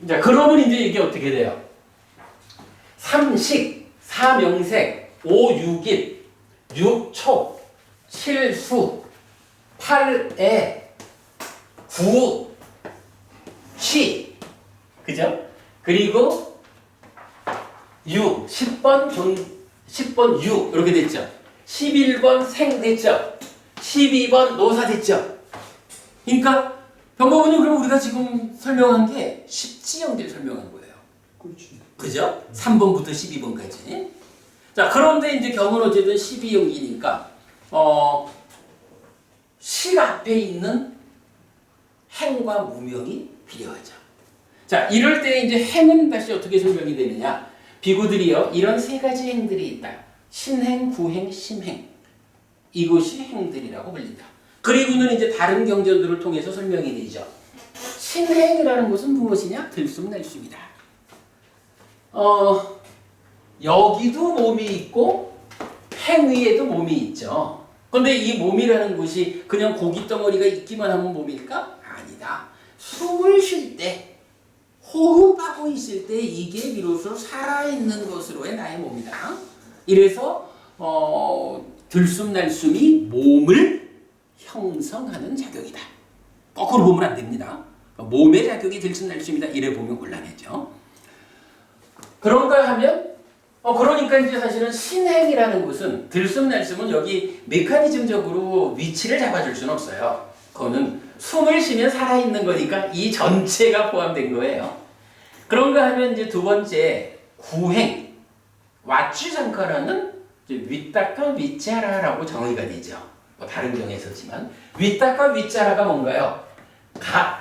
자, 그러면 이제 이게 어떻게 돼요? 3식, 4명색, 5육입, 6촉, 7수, 8애, 9취. 그죠? 그리고 유, 10번 유 이렇게 됐죠. 11번 생 됐죠. 12번 노사 됐죠. 그러니까 병법은요, 그럼 우리가 지금 설명한 게 십지연기를 설명한 거예요. 그렇지. 그죠? 3번부터 12번까지. 자, 그런데 이제 경은 어쨌든 12연기니까 식 앞에 있는 행과 무명이 필요하죠. 자, 이럴 때 이제 행은 다시 어떻게 설명이 되느냐? 비구들이요, 이런 세 가지 행들이 있다. 신행, 구행, 심행. 이것이 행들이라고 불린다. 그리고는 이제 다른 경전들을 통해서 설명이 되죠. 신행이라는 것은 무엇이냐? 들숨날숨이다. 여기도 몸이 있고 행 위에도 몸이 있죠. 그런데 이 몸이라는 것이 그냥 고기 덩어리가 있기만 하면 몸일까? 아니다. 숨을 쉴 때, 호흡하고 있을 때 이게 비로소 살아있는 것으로의 나의 몸이다. 이래서 들숨날숨이 몸을 형성하는 작용이다. 거꾸로 보면 안 됩니다. 몸의 작용이 들숨날숨이다. 이래 보면 곤란해져. 그런가 하면 그러니까 이제 사실은 신행이라는 것은 들숨날숨은 여기 메커니즘적으로 위치를 잡아줄 수는 없어요. 그거는 숨을 쉬면 살아있는 거니까 이 전체가 포함된 거예요. 그런가 하면 이제 두 번째 구행 와취상카라는 윗닦아 윗자라라고 정의가 되죠. 뭐 다른 경에서지만 윗닦아 윗자라가 뭔가요?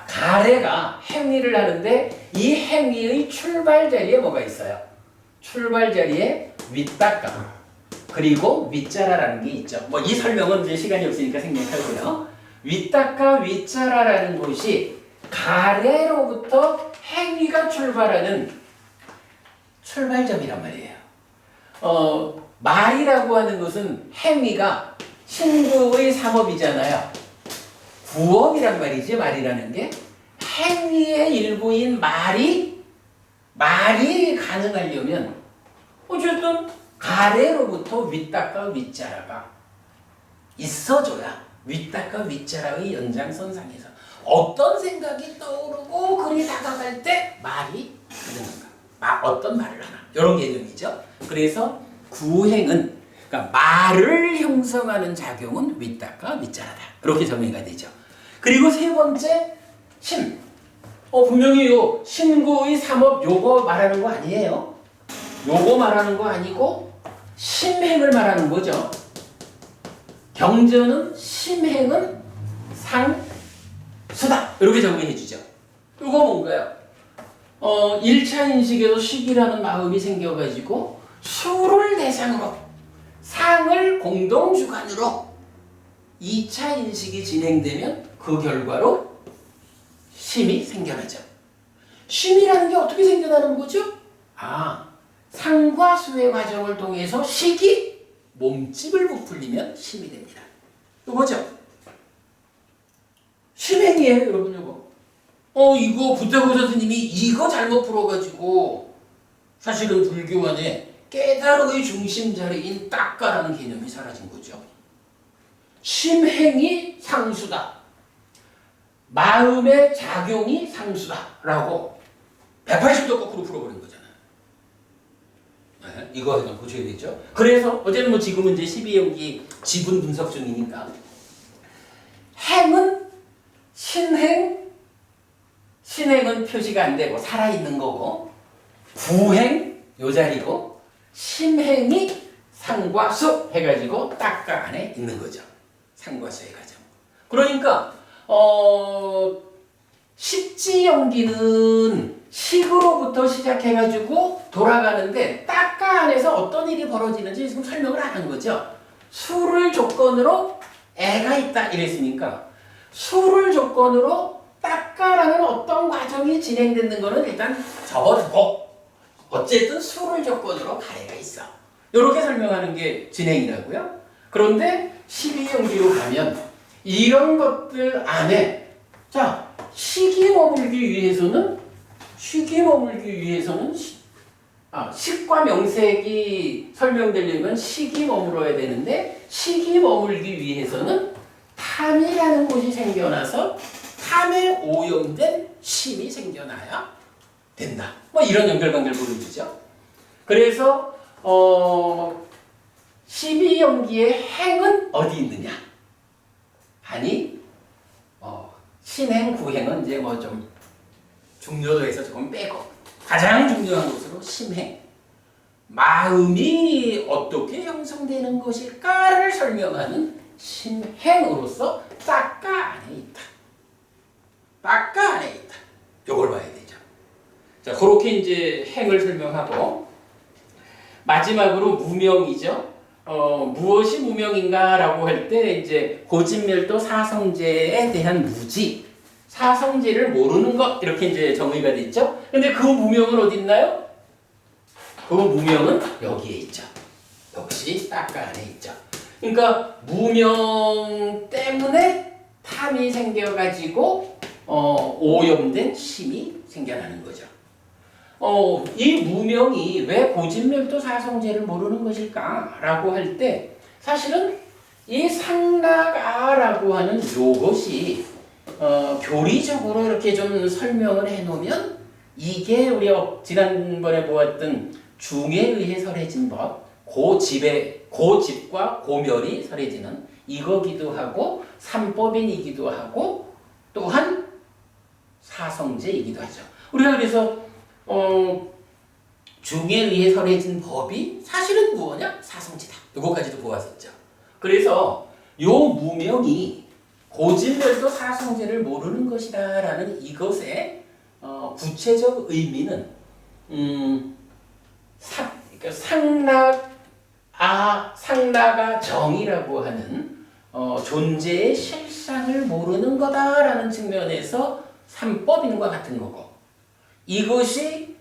가래가 행위를 하는데 이 행위의 출발 자리에 뭐가 있어요? 출발 자리에 윗닦아 그리고 윗자라라는 게 있죠. 뭐 이 설명은 이제 시간이 없으니까 생략하고요. 윗닦아 윗자라라는 것이 가래로부터 행위가 출발하는 출발점이란 말이에요. 말이라고 하는 것은 행위가 신구의 삼업이잖아요. 구업이란 말이지, 말이라는 게. 행위의 일부인 말이 가능하려면 어쨌든 가래로부터 윗닦아 윗자라가 있어줘야 윗닦아 윗자라의 연장선상에서 어떤 생각이 떠오르고 그리 다가갈 때 말이 가능한가. 어떤 말을 하나. 이런 개념이죠. 그래서 구행은 그러니까 말을 형성하는 작용은 윗닦아 윗자라다. 이렇게 정의가 되죠. 그리고 세 번째 심. 분명히 요 신구의 삼업 요거 말하는 거 아니에요. 요거 말하는 거 아니고 심행을 말하는 거죠. 경전은 심행은 상수다. 이렇게 정의해 주죠. 이거 뭔가요? 1차 인식에서 식이라는 마음이 생겨가지고 수를 대상으로 상을 공동주관으로 2차 인식이 진행되면 그 결과로 심이 생겨나죠. 심이라는 게 어떻게 생겨나는 거죠? 상과 수의 과정을 통해서 식이 몸집을 부풀리면 심이 됩니다. 이거죠? 심행이에요, 여러분. 이거 부타고사 스님이 이거 잘못 풀어가지고 사실은 불교 안에 깨달음의 중심 자리인 딱가라는 개념이 사라진 거죠. 심행이 상수다. 마음의 작용이 상수다라고 180도 거꾸로 풀어버린 거잖아요. 네, 이거 하나 보셔야 되죠. 그래서 어제는 뭐 지금은 이제 12연기 지분 분석 중이니까 행은 신행은 표시가 안 되고 살아있는 거고 구행 요 자리고 심행이 상과 수 해가지고 딱가 안에 있는 거죠. 상과 수의 과정. 그러니까 십지연기는 식으로부터 시작해가지고 돌아가는데 딱가 안에서 어떤 일이 벌어지는지 지금 설명을 안 한 거죠. 수를 조건으로 애가 있다 이랬으니까 수를 조건으로 딱가라는 어떤 과정이 진행되는 거는 일단 접어두고 어쨌든 수를 조건으로 가래가 있어. 이렇게 설명하는 게 진행이라고요. 그런데 12연기로 가면 이런 것들 안에 식이 머물기 위해서는 식과 명색이 설명되려면 식이 머물어야 되는데 식이 머물기 위해서는 탐이라는 곳이 생겨나서 탐에 오염된 심이 생겨나야 된다. 뭐 이런 연결관계를 보여주죠. 그래서 12연기의 행은 어디 있느냐? 아니 신행, 구행은 이제 뭐 좀 중요도에서 조금 빼고 가장 중요한 것으로 심행. 마음이 어떻게 형성되는 것일까를 설명하는 심행으로서 딱가 안에 있다. 딱가 안에 있다. 이걸 봐야 되죠. 자, 그렇게 이제 행을 설명하고 마지막으로 무명이죠. 무엇이 무명인가라고 할 때 이제 고진멸도 사성제에 대한 무지, 사성제를 모르는 것 이렇게 이제 정의가 됐죠. 근데 그 무명은 어디 있나요? 그 무명은 여기에 있죠. 역시 딱가 안에 있죠. 그러니까 무명 때문에 탐이 생겨가지고 오염된 심이 생겨나는 거죠. 이 무명이 왜 고진멸도 사성제를 모르는 것일까라고 할 때 사실은 이 상락아라고 하는 요것이 교리적으로 이렇게 좀 설명을 해놓으면 이게 우리 지난번에 보았던 중에 의해 설해진 법, 고집과 고멸이 설해지는 이거기도 하고 삼법인이기도 하고 또한 사성제이기도 하죠. 우리가 그래서 중에 의해 설해진 법이 사실은 뭐냐? 사성제다. 이거까지도 보았었죠. 그래서 요 무명이 고진멸도 사성제를 모르는 것이다라는 이것의 구체적 의미는 상락아 정이라고 하는 존재의 실상을 모르는 거다라는 측면에서 삼법인과 같은 거고, 이것이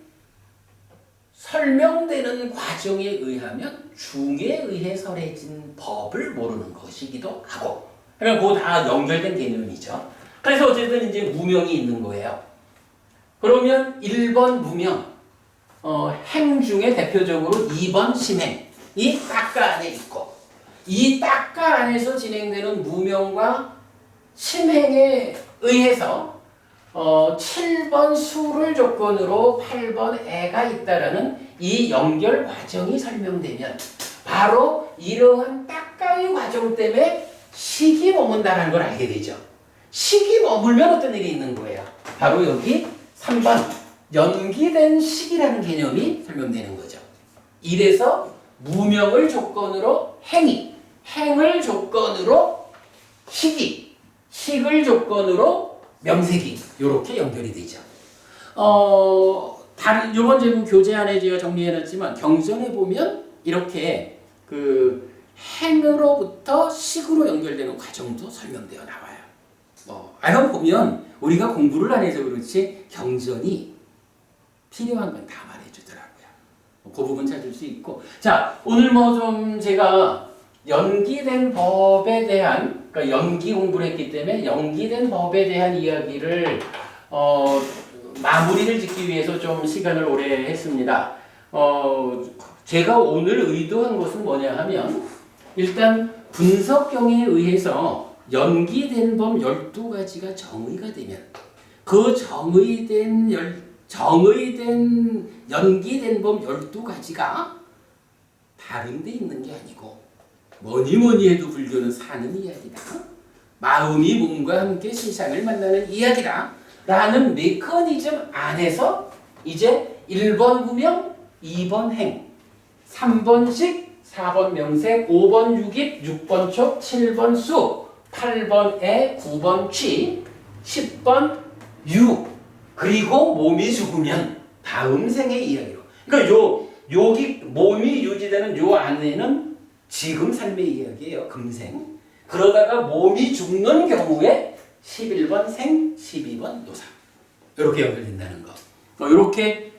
설명되는 과정에 의하면 중에 의해 설해진 법을 모르는 것이기도 하고, 그러니까 그거 다 연결된 개념이죠. 그래서 어쨌든 이제 무명이 있는 거예요. 그러면 1번 무명, 행 중에 대표적으로 2번 심행, 이 딱가 안에 있고, 이 딱가 안에서 진행되는 무명과 심행에 의해서 7번 수를 조건으로 8번 애가 있다라는 이 연결 과정이 설명되면 바로 이러한 딱가의 과정 때문에 식이 머문다는 걸 알게 되죠. 식이 머물면 어떤 일이 있는 거예요? 바로 여기 3번 연기된 식이라는 개념이 설명되는 거죠. 이래서 무명을 조건으로 행이, 행을 조건으로 식이, 식을 조건으로 명색이 이렇게 연결이 되죠. 다른 이번 제품 교재 안에 제가 정리해놨지만 경전에 보면 이렇게 그 행으로부터 식으로 연결되는 과정도 설명되어 나와요. 알고 보면 우리가 공부를 안 해서 그렇지 경전이 필요한 건 다 말해주더라고요. 그 부분 찾을 수 있고, 자 오늘 뭐 좀 제가 연기된 법에 대한, 그러니까 연기 공부를 했기 때문에 연기된 법에 대한 이야기를 마무리를 짓기 위해서 좀 시간을 오래 했습니다. 제가 오늘 의도한 것은 뭐냐 하면 일단 분석경에 의해서 연기된 법 12가지가 정의가 되면 그 정의된 연기된 법 12가지가 다른 데 있는 게 아니고 뭐니 해도 불교는 사는 이야기다. 마음이 몸과 함께 세상을 만나는 이야기다. 라는 메커니즘 안에서 이제 1번 구명, 2번 행, 3번 식, 4번 명색, 5번 유깁, 6번 촉, 7번 수, 8번 애, 9번 취, 10번 유, 그리고 몸이 죽으면 다음 생의 이야기로. 그러니까 여기 몸이 유지되는 요 안에는 지금 삶의 이야기예요. 금생. 그러다가 몸이 죽는 경우에 11번 생, 12번 노사. 이렇게 연결된다는 거. 이렇게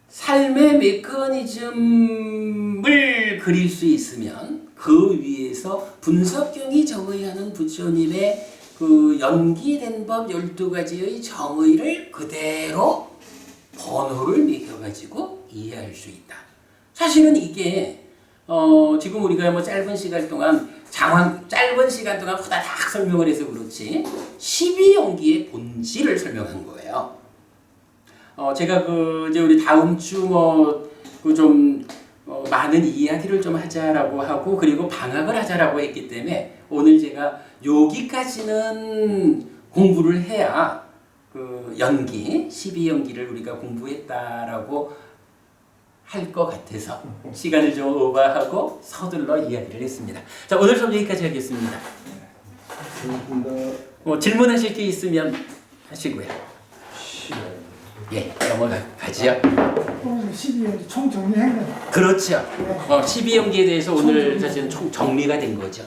삶의 메커니즘을 그릴 수 있으면 그 위에서 분석경이 정의하는 부처님의 그 연기된 법 12가지의 정의를 그대로 번호를 매겨가지고 이해할 수 있다. 사실은 이게 지금 우리가 뭐 짧은 시간 동안 후다닥 설명을 해서 그렇지 12연기의 본질을 설명한 거예요. 제가 이제 우리 다음 주 좀 많은 이야기를 좀 하자라고 하고 그리고 방학을 하자라고 했기 때문에 오늘 제가 여기까지는 공부를 해야 그 연기 12연기를 우리가 공부했다라고 할 것 같아서 시간을 좀 오버하고 서둘러 이야기를 했습니다. 자, 오늘 수업 여기까지 하겠습니다. 질문하실 게 있으면 하시고요. 예, 넘어가지요. 오늘 12연기 총 정리한 거네. 그렇죠. 12연기에 대해서 오늘 사실은 총 정리가 된 거죠.